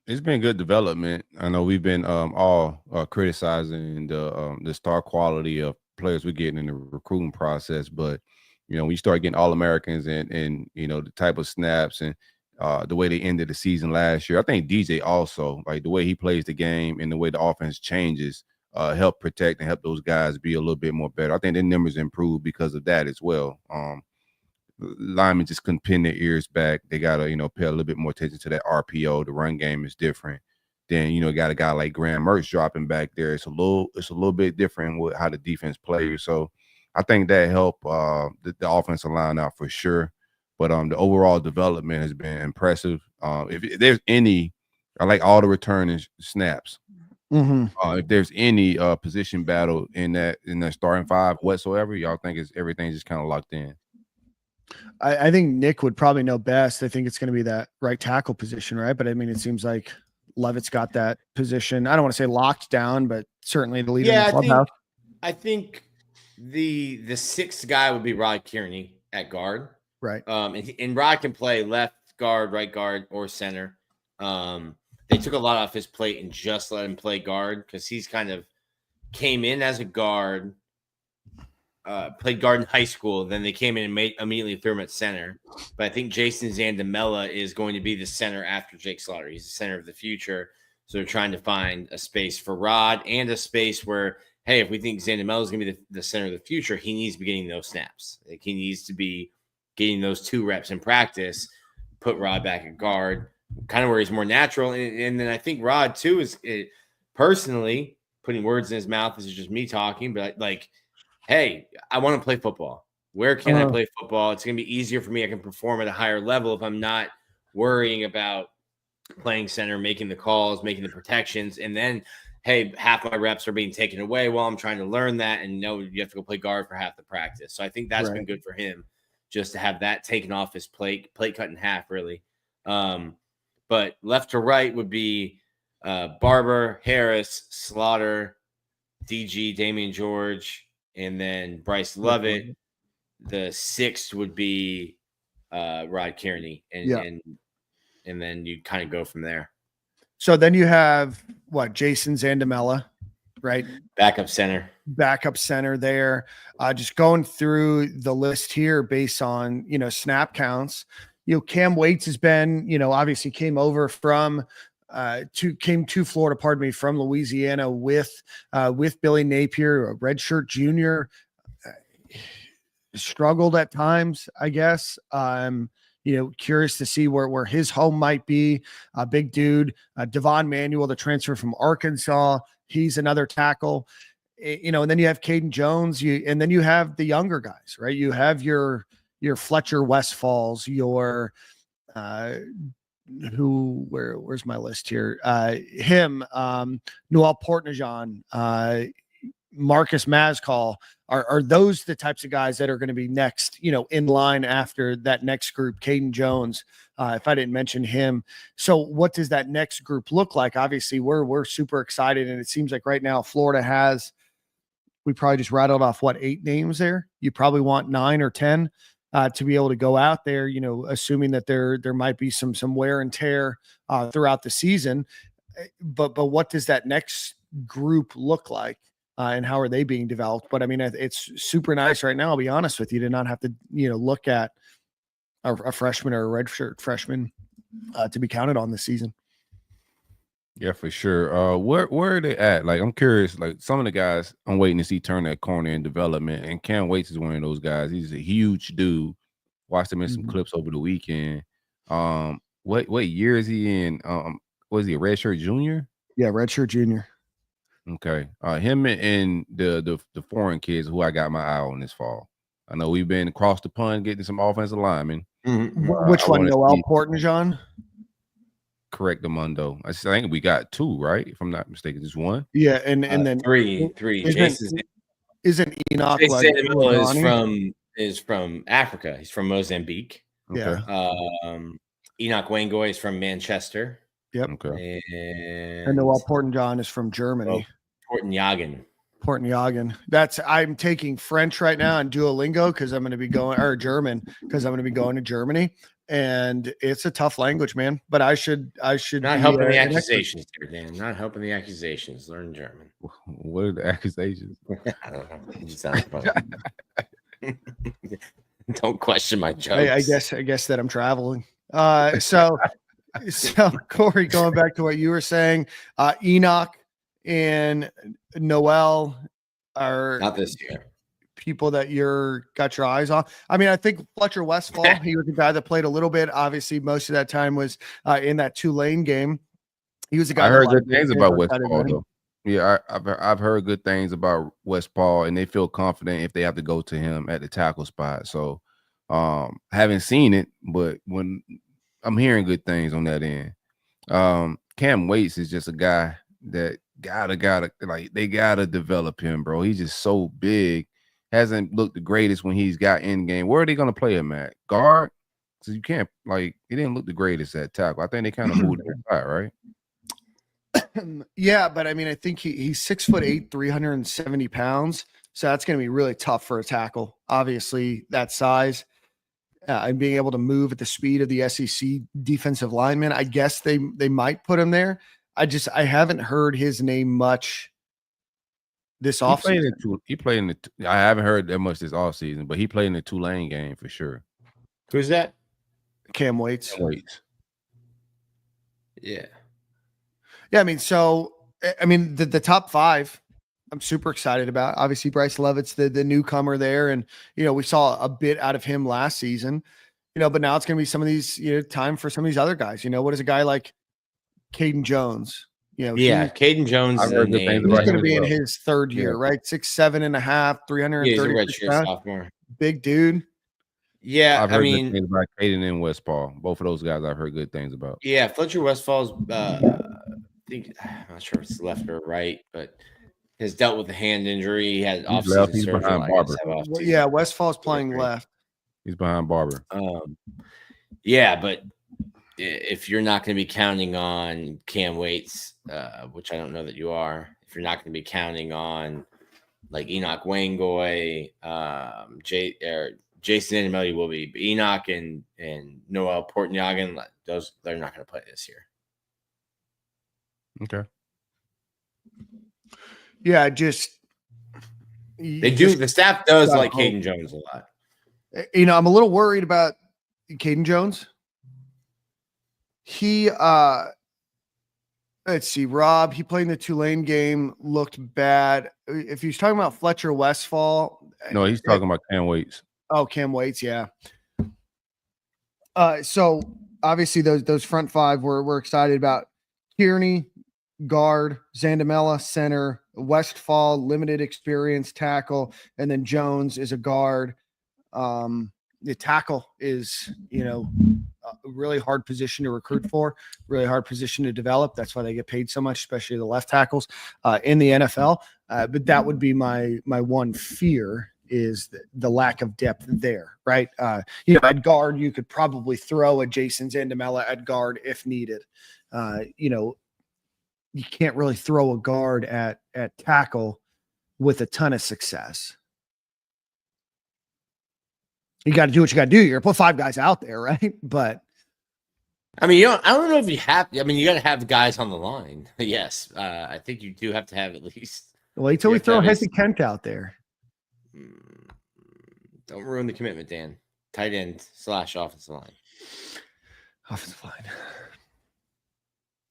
It's been good development. I know we've been all criticizing the star quality of players we're getting in the recruiting process, but when you start getting All-Americans and the type of snaps and the way they ended the season last year, I think DJ also, like the way he plays the game and the way the offense changes, help protect and help those guys be a little bit more better. I think their numbers improved because of that as well. Linemen just couldn't pin their ears back. They got to, pay a little bit more attention to that RPO. The run game is different. Then, got a guy like Graham Mertz dropping back there. It's a little bit different with how the defense plays. So I think that helped the offensive line out for sure. But the overall development has been impressive. If there's any, I like all the returning snaps. Mm-hmm. If there's any position battle in that starting five whatsoever, y'all think everything's just kind of locked in? I think Nick would probably know best. I think it's going to be that right tackle position, right? But I mean, it seems like Levitt's got that position. I don't want to say locked down, but certainly the leader in the clubhouse. I think the sixth guy would be Rod Kearney at guard. Right. And Rod can play left guard, right guard, or center. They took a lot off his plate and just let him play guard because he's kind of came in as a guard, played guard in high school. Then they came in and immediately threw him at center. But I think Jason Zandamela is going to be the center after Jake Slaughter. He's the center of the future. So they're trying to find a space for Rod and a space where, hey, if we think Zandamela is going to be the center of the future, he needs to be getting those snaps. Like he needs to be getting those 2 reps in practice, put Rod back at guard, kind of where he's more natural. And then I think Rod, too, is personally putting words in his mouth. This is just me talking, but like, hey, I want to play football. Where can I play football? It's going to be easier for me. I can perform at a higher level if I'm not worrying about playing center, making the calls, making the protections. And then hey, half my reps are being taken away while I'm trying to learn that, and no, you have to go play guard for half the practice. So I think that's been good for him, just to have that taken off his plate cut in half, really. But left to right would be Barber, Harris, Slaughter, DG, Damian George, and then Bryce Lovett. The sixth would be Rod Kearney, and then you kind of go from there. So then you have Jason Zandamela, right? Backup center there. Just going through the list here based on, snap counts. Cam Waits has been, obviously came over from came to Florida, from Louisiana with Billy Napier, a redshirt junior. Struggled at times, I guess. Curious to see where his home might be. A big dude, Devon Manuel, the transfer from Arkansas. He's another tackle. And then you have Caden Jones. And then you have the younger guys, right? You have your Fletcher Westfalls, your where's my list here? Him, Noel Portnajan, Marcus Mazcall. Are those the types of guys that are going to be next, in line after that next group? Caden Jones, if I didn't mention him. So what does that next group look like? Obviously, we're super excited, and it seems like right now Florida has, we probably just rattled off 8 names there. You probably want 9 or 10 to be able to go out there, assuming that there might be some wear and tear throughout the season. But what does that next group look like? And how are they being developed? But I mean, it's super nice right now, I'll be honest with you, to not have to, look at a freshman or a redshirt freshman to be counted on this season. Yeah, for sure. Where are they at? Like, I'm curious, like some of the guys I'm waiting to see turn that corner in development, and Cam Waits is one of those guys. He's a huge dude. Watched him in some clips over the weekend. What year is he in? Was he a redshirt junior? Yeah, redshirt junior. Okay. Him and the foreign kids who I got my eye on this fall. I know we've been across the pond getting some offensive linemen. Which one? Noel Portnajan? Correct, Amundo. I think we got 2, right? If I'm not mistaken, just 1. Yeah, and then three. Isn't Enoch is from Africa? He's from Mozambique. Yeah. Enoch Wangoy is from Manchester. Yep. Okay. And Noel Portnajan is from Germany. Portnajan. I'm taking French right now on Duolingo because I'm going to be going, or German because I'm going to be going to Germany, and it's a tough language, man. But I should not helping the accusations here, Dan. Not helping the accusations. Learn German. What are the accusations? I don't know. It sounds funny. Don't question my jokes. I guess that I'm traveling. So Corey, going back to what you were saying, Enoch and Noel are not this year people that got your eyes on. I mean, I think Fletcher Westfall, he was the guy that played a little bit. Obviously, most of that time was in that Tulane game. He was a guy. I heard good things about Westfall, though. Yeah, I've heard good things about Westfall, and they feel confident if they have to go to him at the tackle spot. So, haven't seen it, but when I'm hearing good things on that end. Cam Waits is just a guy that they gotta develop him, bro. He's just so big. Hasn't looked the greatest when he's got in game. Where are they gonna play him at? Guard? So you can't he didn't look the greatest at tackle. I think they kind of moved him aside, right? Yeah, but I mean, I think he's 6'8", 370 pounds. So that's gonna be really tough for a tackle. Obviously, that size. And being able to move at the speed of the SEC defensive lineman, I guess they might put him there. I haven't heard his name much this offseason. I haven't heard that much this offseason, but he played in the Tulane game for sure. Who's that? Cam Waits. Yeah. Yeah, I mean, the top 5 I'm super excited about. Obviously, Bryce Levitt's the newcomer there. And, we saw a bit out of him last season, but now it's going to be some of these, time for some of these other guys. What is a guy like Caden Jones? Caden Jones is he's going to be in his 3rd year, right? 6'7.5", 330. He's a redshirt sophomore. Big dude. Yeah, I've heard good things about Caden and Westfall. Both of those guys I've heard good things about. Yeah, Fletcher Westfall's think I'm not sure if it's left or right, but has dealt with a hand injury. He had He's off-season left. He's surgery. behind I guess Barber. have off-season Yeah, Westfall's playing surgery. left. He's behind Barber. Yeah, but if you're not going to be counting on Cam Waits, which I don't know that you are, if you're not going to be counting on like Enoch Wangoy, Jason Andamelli will be, but Enoch and Noel Portniagan, those they're not going to play this year. Okay. Yeah, They do. The staff does like Caden Jones a lot. I'm a little worried about Caden Jones. He let's see, Rob, he played in the Tulane game, looked bad. If he's talking about Fletcher Westfall, No, he's talking about Cam Waits. Oh, Cam Waits, yeah. So obviously those front five we're excited about. Kearney, guard, Zandamela, center, Westfall, limited experience, tackle, and then Jones is a guard. The tackle is, a really hard position to recruit for, really hard position to develop. That's why they get paid so much, especially the left tackles in the NFL. But that would be my one fear is the lack of depth there, right? At guard, you could probably throw a Jason Zandamela at guard if needed. You can't really throw a guard at tackle with a ton of success. You got to do what you got to do. You're going to put 5 guys out there, right? But I mean, I don't know if you have. I mean, you got to have guys on the line. Yes, I think you do have to have at least. Wait till we throw Hesse Kent out there. Don't ruin the commitment, Dan. Tight end / offensive line. Offensive line.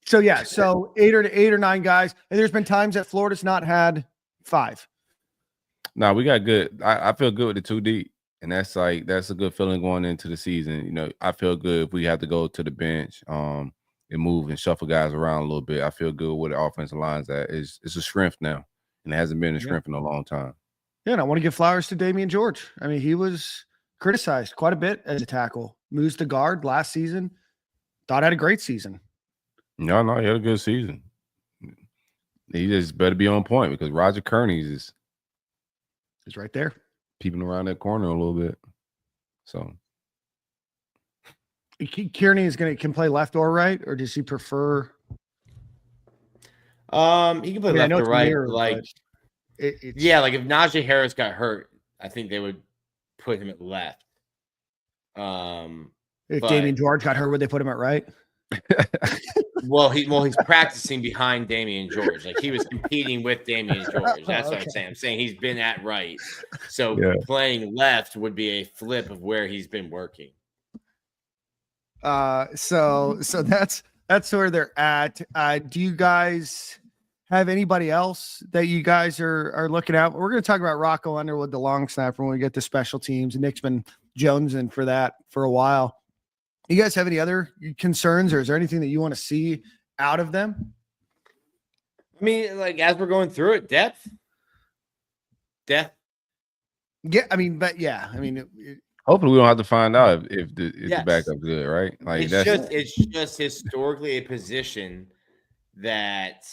So yeah, so 8 or 9 guys. And there's been times that Florida's not had 5. No, we got good. I feel good with the 2 deep. And that's a good feeling going into the season. I feel good if we have to go to the bench and move and shuffle guys around a little bit. I feel good with the offensive lines. It's a strength now, and it hasn't been a strength in a long time. Yeah, and I want to give flowers to Damian George. I mean, he was criticized quite a bit as a tackle. Moves to guard last season. Thought had a great season. No, he had a good season. He just better be on point because Roger Kearney is right there. Peeping around that corner a little bit. So Kearney can play left or right, or does he prefer? He can play left or right. Mirror, like if Najee Harris got hurt, I think they would put him at left. If Damian George got hurt, would they put him at right? Well, he's practicing behind Damian George. Like he was competing with Damian George. That's what I'm saying. I'm saying he's been at right. So playing left would be a flip of where he's been working. So that's where they're at. Do you guys have anybody else that you guys are looking at? We're going to talk about Rocco Underwood, the long snapper, when we get to special teams. Nick's been jonesing for that for a while. You guys have any other concerns, or is there anything that you want to see out of them? I mean, like as we're going through it, depth. Yeah, I mean, hopefully we don't have to find out if the backup's good, right? Like it's just historically a position that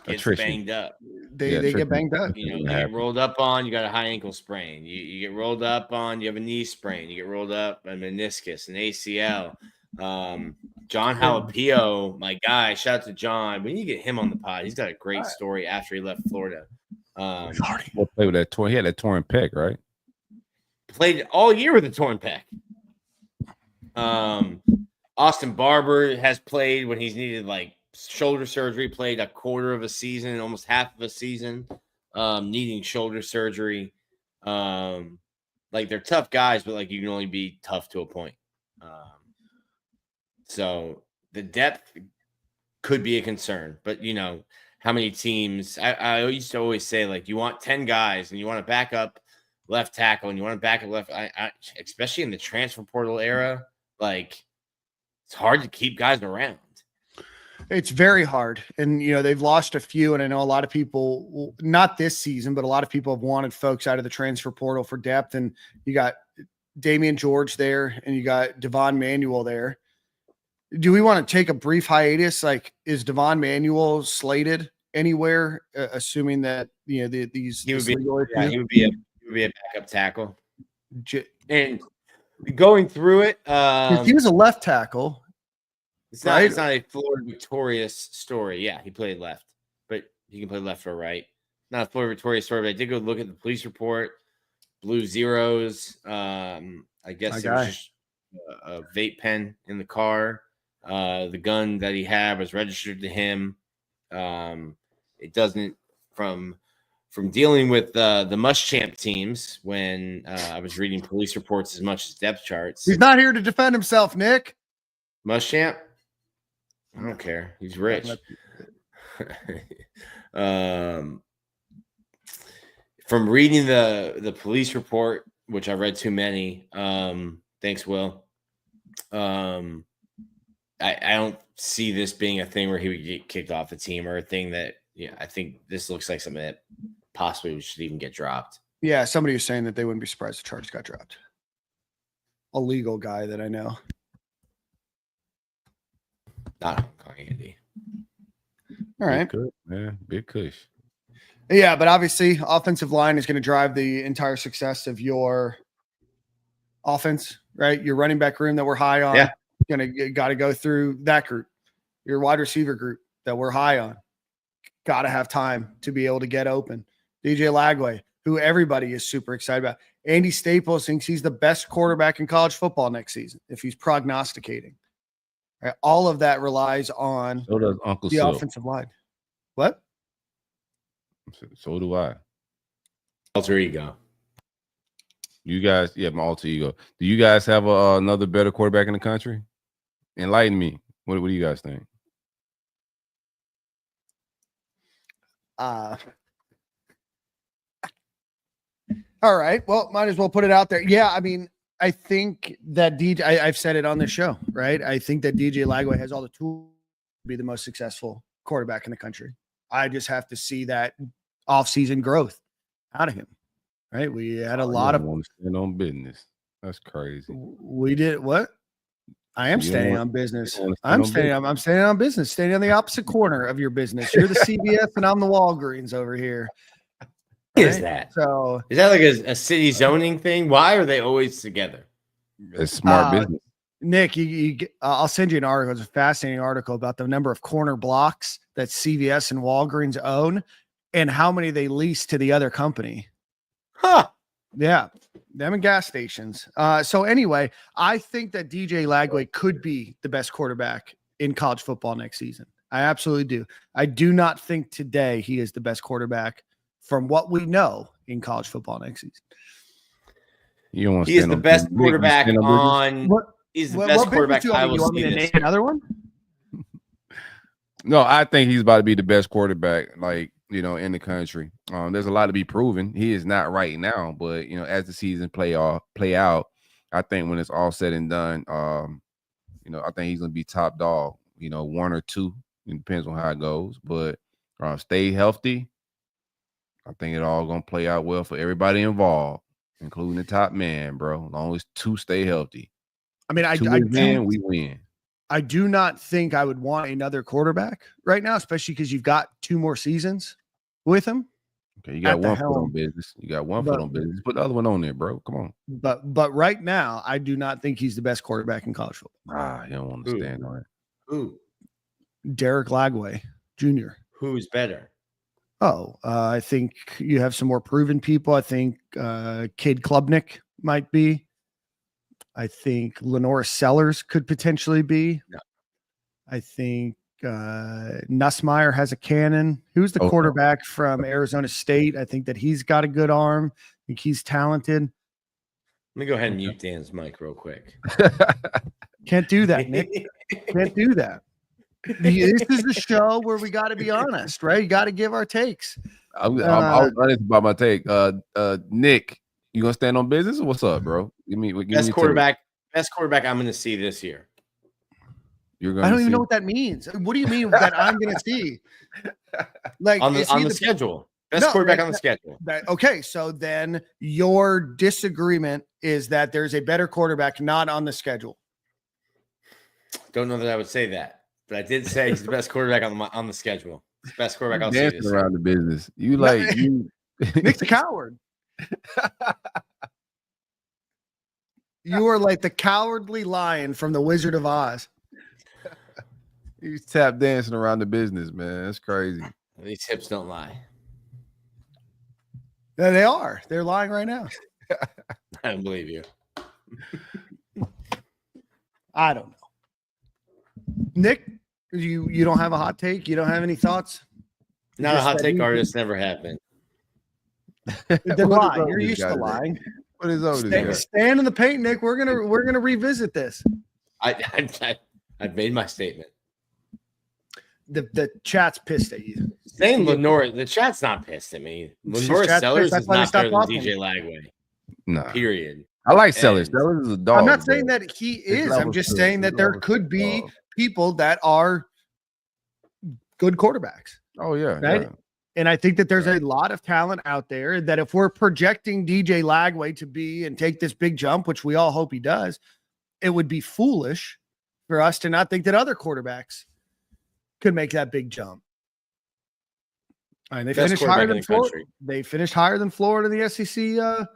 gets banged up. They get banged up. You get rolled up on, you got a high ankle sprain. You get rolled up on, you have a knee sprain. You get rolled up a meniscus, an ACL. John Jalapio, my guy, shout out to John. We need to get him on the pod. He's got a great story after he left Florida. We'll play with that torn. He had a torn pec, right? Played all year with a torn pec. Austin Barber has played when he's needed like shoulder surgery, played a quarter of a season, almost half of a season, needing shoulder surgery. Like they're tough guys, but like you can only be tough to a point. So the depth could be a concern, but how many teams? I used to always say like you want 10 guys and you want to back up left tackle and you want to back up left. Especially in the transfer portal era, like it's hard to keep guys around. It's very hard. And, they've lost a few. And I know a lot of people, not this season, but a lot of people have wanted folks out of the transfer portal for depth. And you got Damian George there and you got Devon Manuel there. Do we want to take a brief hiatus? Like, is Devon Manuel slated anywhere? Assuming that he would be a backup tackle. And going through it, he was a left tackle. It's not a Florida victorious story. Yeah, he played left, but he can play left or right. Not a Florida victorious story, but I did go look at the police report. Blue zeros. I guess it was just a vape pen in the car. The gun that he had was registered to him. It doesn't from dealing with the Muschamp teams when I was reading police reports as much as depth charts. He's not here to defend himself, Nick. Muschamp? I don't care. He's rich. From reading the police report, which I read too many. Thanks, Will. I don't see this being a thing where he would get kicked off the team or a thing that, I think this looks like something that possibly should even get dropped. Yeah, somebody was saying that they wouldn't be surprised the charge got dropped. A legal guy that I know. Not Andy. All right. Big kush. Yeah, but obviously offensive line is going to drive the entire success of your offense, right? Your running back room that we're high on. Yeah. Got to go through that group. Your wide receiver group that we're high on. Got to have time to be able to get open. DJ Lagway, who everybody is super excited about. Andy Staples thinks he's the best quarterback in college football next season, if he's prognosticating. Right? All of that relies on So does Uncle the Sil. offensive line. What? So do I. Alter ego. You guys, my alter ego. Do you guys have another better quarterback in the country? Enlighten me. What do you guys think? All right. Well, might as well put it out there. Yeah, I mean, I think that I've said it on this show, right? I think that DJ Lagway has all the tools to be the most successful quarterback in the country. I just have to see that offseason growth out of him, right? We had a lot of want to stand on business. That's crazy. We did what? I am staying on business. I'm staying on business, staying on the opposite corner of your business. You're the CVS and I'm the Walgreens over here. Right? Is that so? Is that like a city zoning thing? Why are they always together? It's smart business. Nick, I'll send you an article. It's a fascinating article about the number of corner blocks that CVS and Walgreens own and how many they lease to the other company. Huh. Yeah. Them and gas stations. So anyway, I think that DJ Lagway could be the best quarterback in college football next season. I absolutely do. I do not think today he is the best quarterback from what we know in college football next season. You don't want to he is the best quarterback on. He's the best quarterback I will see. You want me to name another one? No, I think he's about to be the best quarterback, in the country. There's a lot to be proven. He is not right now, but as the season play out, I think when it's all said and done, I think he's gonna be top dog. One or two. It depends on how it goes, but stay healthy. I think it all gonna play out well for everybody involved, including the top man, bro. As long as two stay healthy. I mean, we win. I do not think I would want another quarterback right now, especially because you've got 2 more seasons with him. Okay, you got one foot on business. Put the other one on there, bro. Come on. But right now, I do not think he's the best quarterback in college football. You don't understand on it. Who? Derek Lagway Jr. Who's better? I think you have some more proven people. I think Cade Klubnik might be. I think Lenora Sellers could potentially be. No. I think Nussmeier has a cannon. Who's the quarterback from Arizona State? I think that he's got a good arm. I think he's talented. Let me go ahead and mute Dan's mic real quick. Can't do that, Nick. Can't do that. This is the show where we got to be honest, right? You got to give our takes. I was honest about my take. Nick, you gonna stand on business or what's up, bro? Best quarterback I'm gonna see this year. You're gonna. I don't even know what that means. What do you mean that I'm gonna see? Like on the schedule. Best quarterback on the schedule. Okay, so then your disagreement is that there's a better quarterback not on the schedule. Don't know that I would say that, but I did say he's the best quarterback on the schedule. He's the best quarterback I'll see Dancing this around year. the business. You like you. Nick's a coward. You are like the cowardly lion from the Wizard of Oz. He's tap dancing around the business, man. That's crazy. These hips don't lie. Yeah, they are. They're lying right now. I don't believe you. I don't know. Nick, you don't have a hot take? You don't have any thoughts? Not a hot take artist, never have been. Then lie. You're used to lying. What is over this? Stand in the paint, Nick. We're gonna revisit this. I've made my statement. The chat's pissed at you. Saying Lenore, the chat's not pissed at me. Lenore Sellers is not better than DJ Lagway. No. Period. I like Sellers. Sellers is a dog. I'm not saying that he is. I'm just saying that there could be people that are good quarterbacks. Oh, yeah. Right? Yeah. And I think that there's a lot of talent out there that if we're projecting DJ Lagway to be and take this big jump, which we all hope he does, it would be foolish for us to not think that other quarterbacks could make that big jump. All right, they finished higher than Florida. They finished higher than Florida in the SEC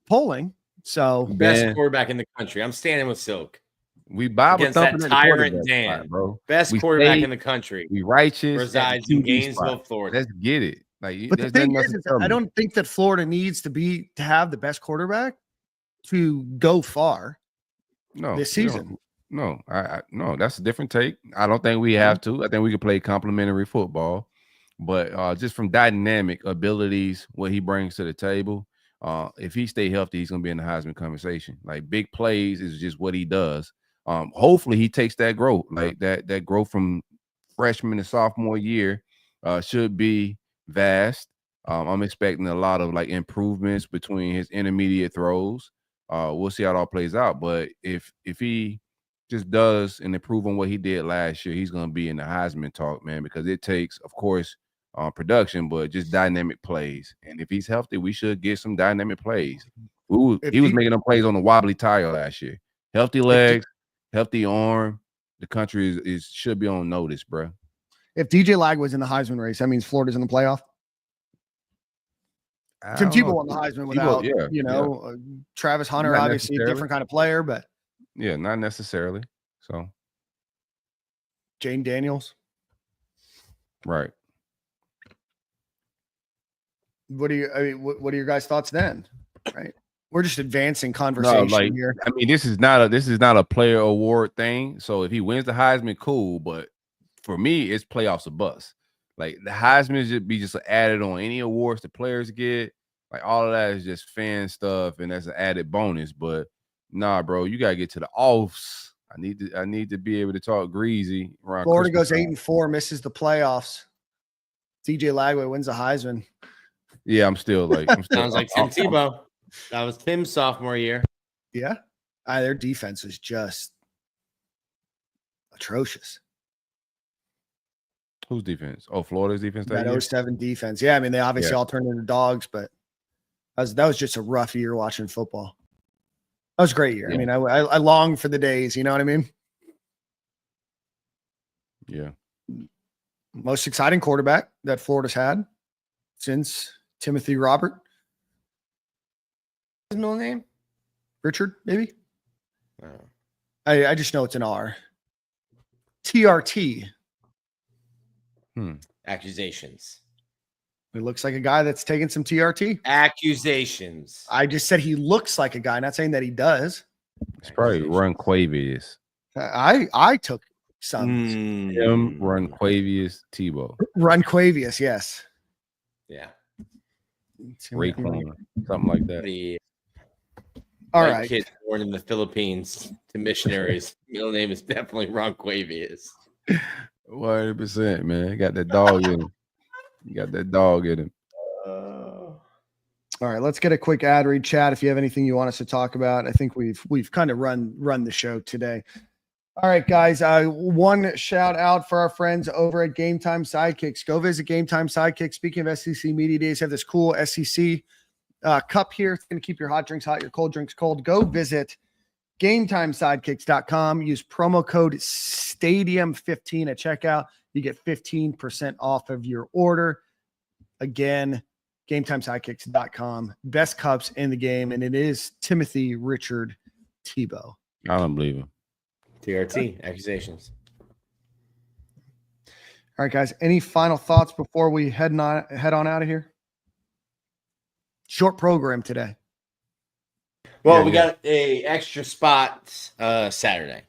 polling. So best quarterback in the country. I'm standing with Silk. We Bible against that tyrant Dan, spot, bro. Best quarterback in the country. We righteous. Resides in Gainesville, Florida. Let's get it. Like, but the thing is I don't think that Florida needs to have the best quarterback to go far. No, this season. No, no, that's a different take. I don't think we have to. I think we can play complementary football, but just from dynamic abilities, what he brings to the table. If he stay healthy, he's gonna be in the Heisman conversation. Like big plays is just what he does. Hopefully he takes that growth, like that growth from freshman to sophomore year should be vast. I'm expecting a lot of like improvements between his intermediate throws. We'll see how it all plays out. But if he just does and improve on what he did last year, he's gonna be in the Heisman talk, man, because it takes, of course, production, but just dynamic plays. And if he's healthy, we should get some dynamic plays. He was making them plays on the wobbly tire last year. Healthy legs, healthy arm. The country should be on notice, bro. If DJ Lagway's in the Heisman race, that means Florida's in the playoff. Tim Tebow won the Heisman without, Travis Hunter, not obviously a different kind of player, but not necessarily. So Jane Daniels, right? What are your guys' thoughts then? Right, we're just advancing conversation here. I mean, this is not a player award thing. So if he wins the Heisman, cool. But for me, it's playoffs a bust. Like the Heisman should be just added on any awards the players get. Like all of that is just fan stuff, and that's an added bonus. But nah, bro, you gotta get to the offs. I need to be able to talk greasy around. Florida goes 8-4, misses the playoffs. DJ Lagway wins the Heisman. Yeah, I'm still sounds like Tim Tebow. That was Tim's sophomore year. Yeah, their defense is just atrocious. Whose defense? Oh, Florida's defense. That 07 defense. Yeah, I mean they obviously all turned into dogs, but that was just a rough year watching football. That was a great year. Yeah. I mean, I long for the days. You know what I mean? Yeah. Most exciting quarterback that Florida's had since Timothy Robert. His middle name? Richard, maybe? I just know it's an R. TRT. Accusations. He looks like a guy that's taking some TRT. Accusations. I just said he looks like a guy, not saying that he does. It's probably Runquavius. I took some. Him, Runquavius, Tebow. Runquavius, yes. Yeah. Raekwon, something like that. All right. Kid born in the Philippines to missionaries. Middle name is definitely Runquavius. 100%, man. Got that dog in him. You got that dog in him. All right, let's get a quick ad read. Chat, if you have anything you want us to talk about. I think we've kind of run the show today. All right, guys. One shout out for our friends over at Game Time Sidekicks. Go visit Game Time Sidekicks. Speaking of SEC Media Days, have this cool SEC cup here. It's going to keep your hot drinks hot, your cold drinks cold. Go visit GameTimeSidekicks.com. Use promo code STADIUM15 at checkout. You get 15% off of your order. Again, GameTimeSidekicks.com. Best cups in the game, and it is Timothy Richard Tebow. I don't believe him. TRT accusations. All right, guys. Any final thoughts before we head on out of here? Short program today. Well, we got a extra spot Saturday.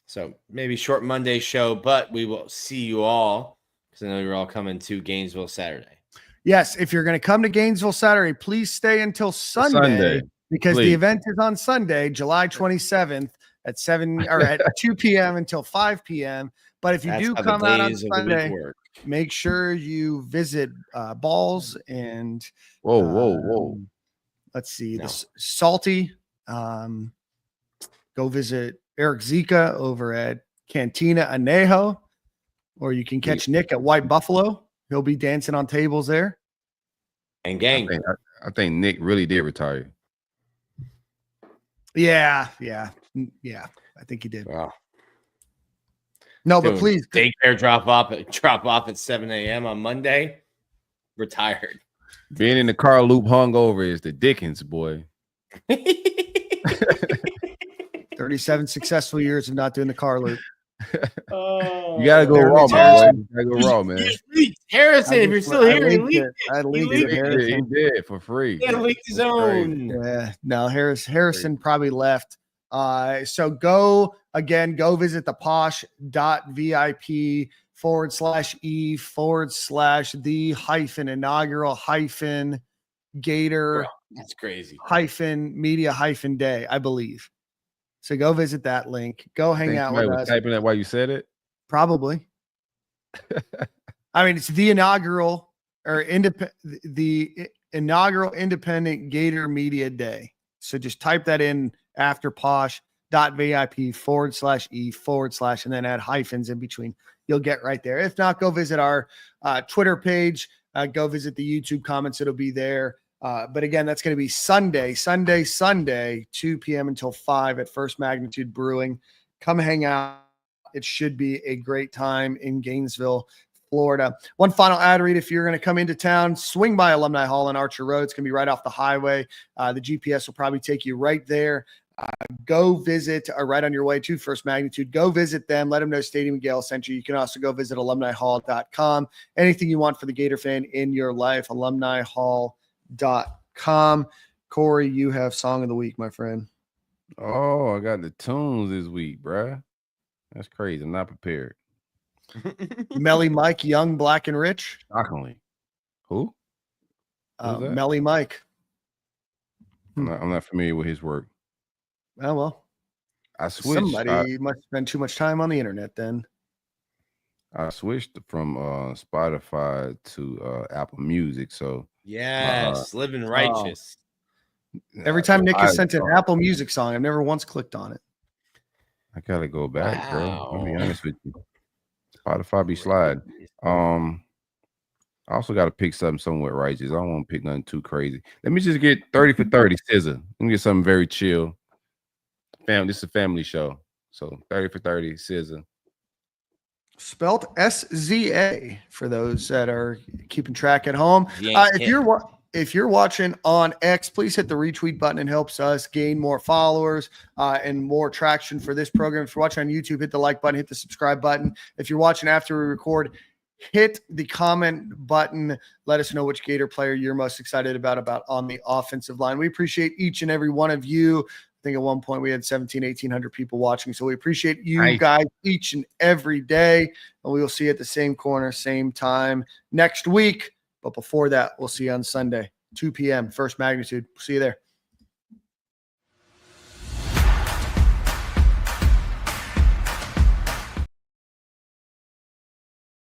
So maybe short Monday show, but we will see you all because I know you're all coming to Gainesville Saturday. Yes, if you're going to come to Gainesville Saturday, please stay until Sunday because the event is on Sunday, July 27th at 2 p.m. until 5 p.m. But if you do come out on Sunday, make sure you visit Balls and whoa. Let's see, the Salty. Go visit Eric Zika over at Cantina Anejo, or you can catch Nick at White Buffalo. He'll be dancing on tables there. And gang. I think Nick really did retire. Yeah. I think he did. Wow. No, but please. Daycare drop off at 7 a.m. on Monday. Retired. Being in the car loop hungover is the Dickens, boy. 37 successful years of not doing the car loop. You gotta go raw, man. You gotta go raw, man. Harrison, if you're still here, he leaked it. He did for free. He leaked his own. Yeah, no, Harrison probably left. So go visit the posh.vip/e/the-inaugural-gator. That's crazy. -media-day, I believe. So go visit that link. Go hang out with us. Typing that while you said it? Probably. I mean, it's the inaugural independent Gator Media Day. So just type that in after posh.vip/e/ and then add hyphens in between. You'll get right there. If not, go visit our Twitter page. Go visit the YouTube comments. It'll be there. But again, that's going to be Sunday, 2 p.m. until 5 at First Magnitude Brewing. Come hang out. It should be a great time in Gainesville, Florida. One final ad read. If you're going to come into town, swing by Alumni Hall on Archer Road. It's going to be right off the highway. The GPS will probably take you right there. Go visit right on your way to First Magnitude. Go visit them. Let them know Stadium and Gale sent you. You can also go visit alumnihall.com. Anything you want for the Gator fan in your life, alumnihall.com. Corey, you have song of the week, my friend. Oh, I got the tunes this week, bruh. That's crazy. I'm not prepared. Melly Mike, Young, Black, and Rich. Shockingly. Who? Melly Mike. I'm not familiar with his work. Oh, well. I switched. Somebody must spend too much time on the internet then. I switched from Spotify to Apple Music. So yes, living righteous. Every time Nick has sent an Apple Music song, I've never once clicked on it. I gotta go back, bro. I'll be honest with you. Spotify be sliding. I also got to pick something somewhat righteous. I don't want to pick nothing too crazy. Let me just get 30 for 30 scissor. Let me get something very chill. This is a family show. So 30 for 30 scissor. Spelt SZA for those that are keeping track at home. If you're watching on X, please hit the retweet button. It helps us gain more followers and more traction for this program. If you're watching on YouTube, hit the like button, hit the subscribe button. If you're watching after we record, hit the comment button. Let us know which Gator player you're most excited about on the offensive line. We appreciate each and every one of you. I think at one point we had 1,800 people watching. So we appreciate you guys each and every day. And we will see you at the same corner, same time next week. But before that, we'll see you on Sunday, 2 p.m., First Magnitude. See you there.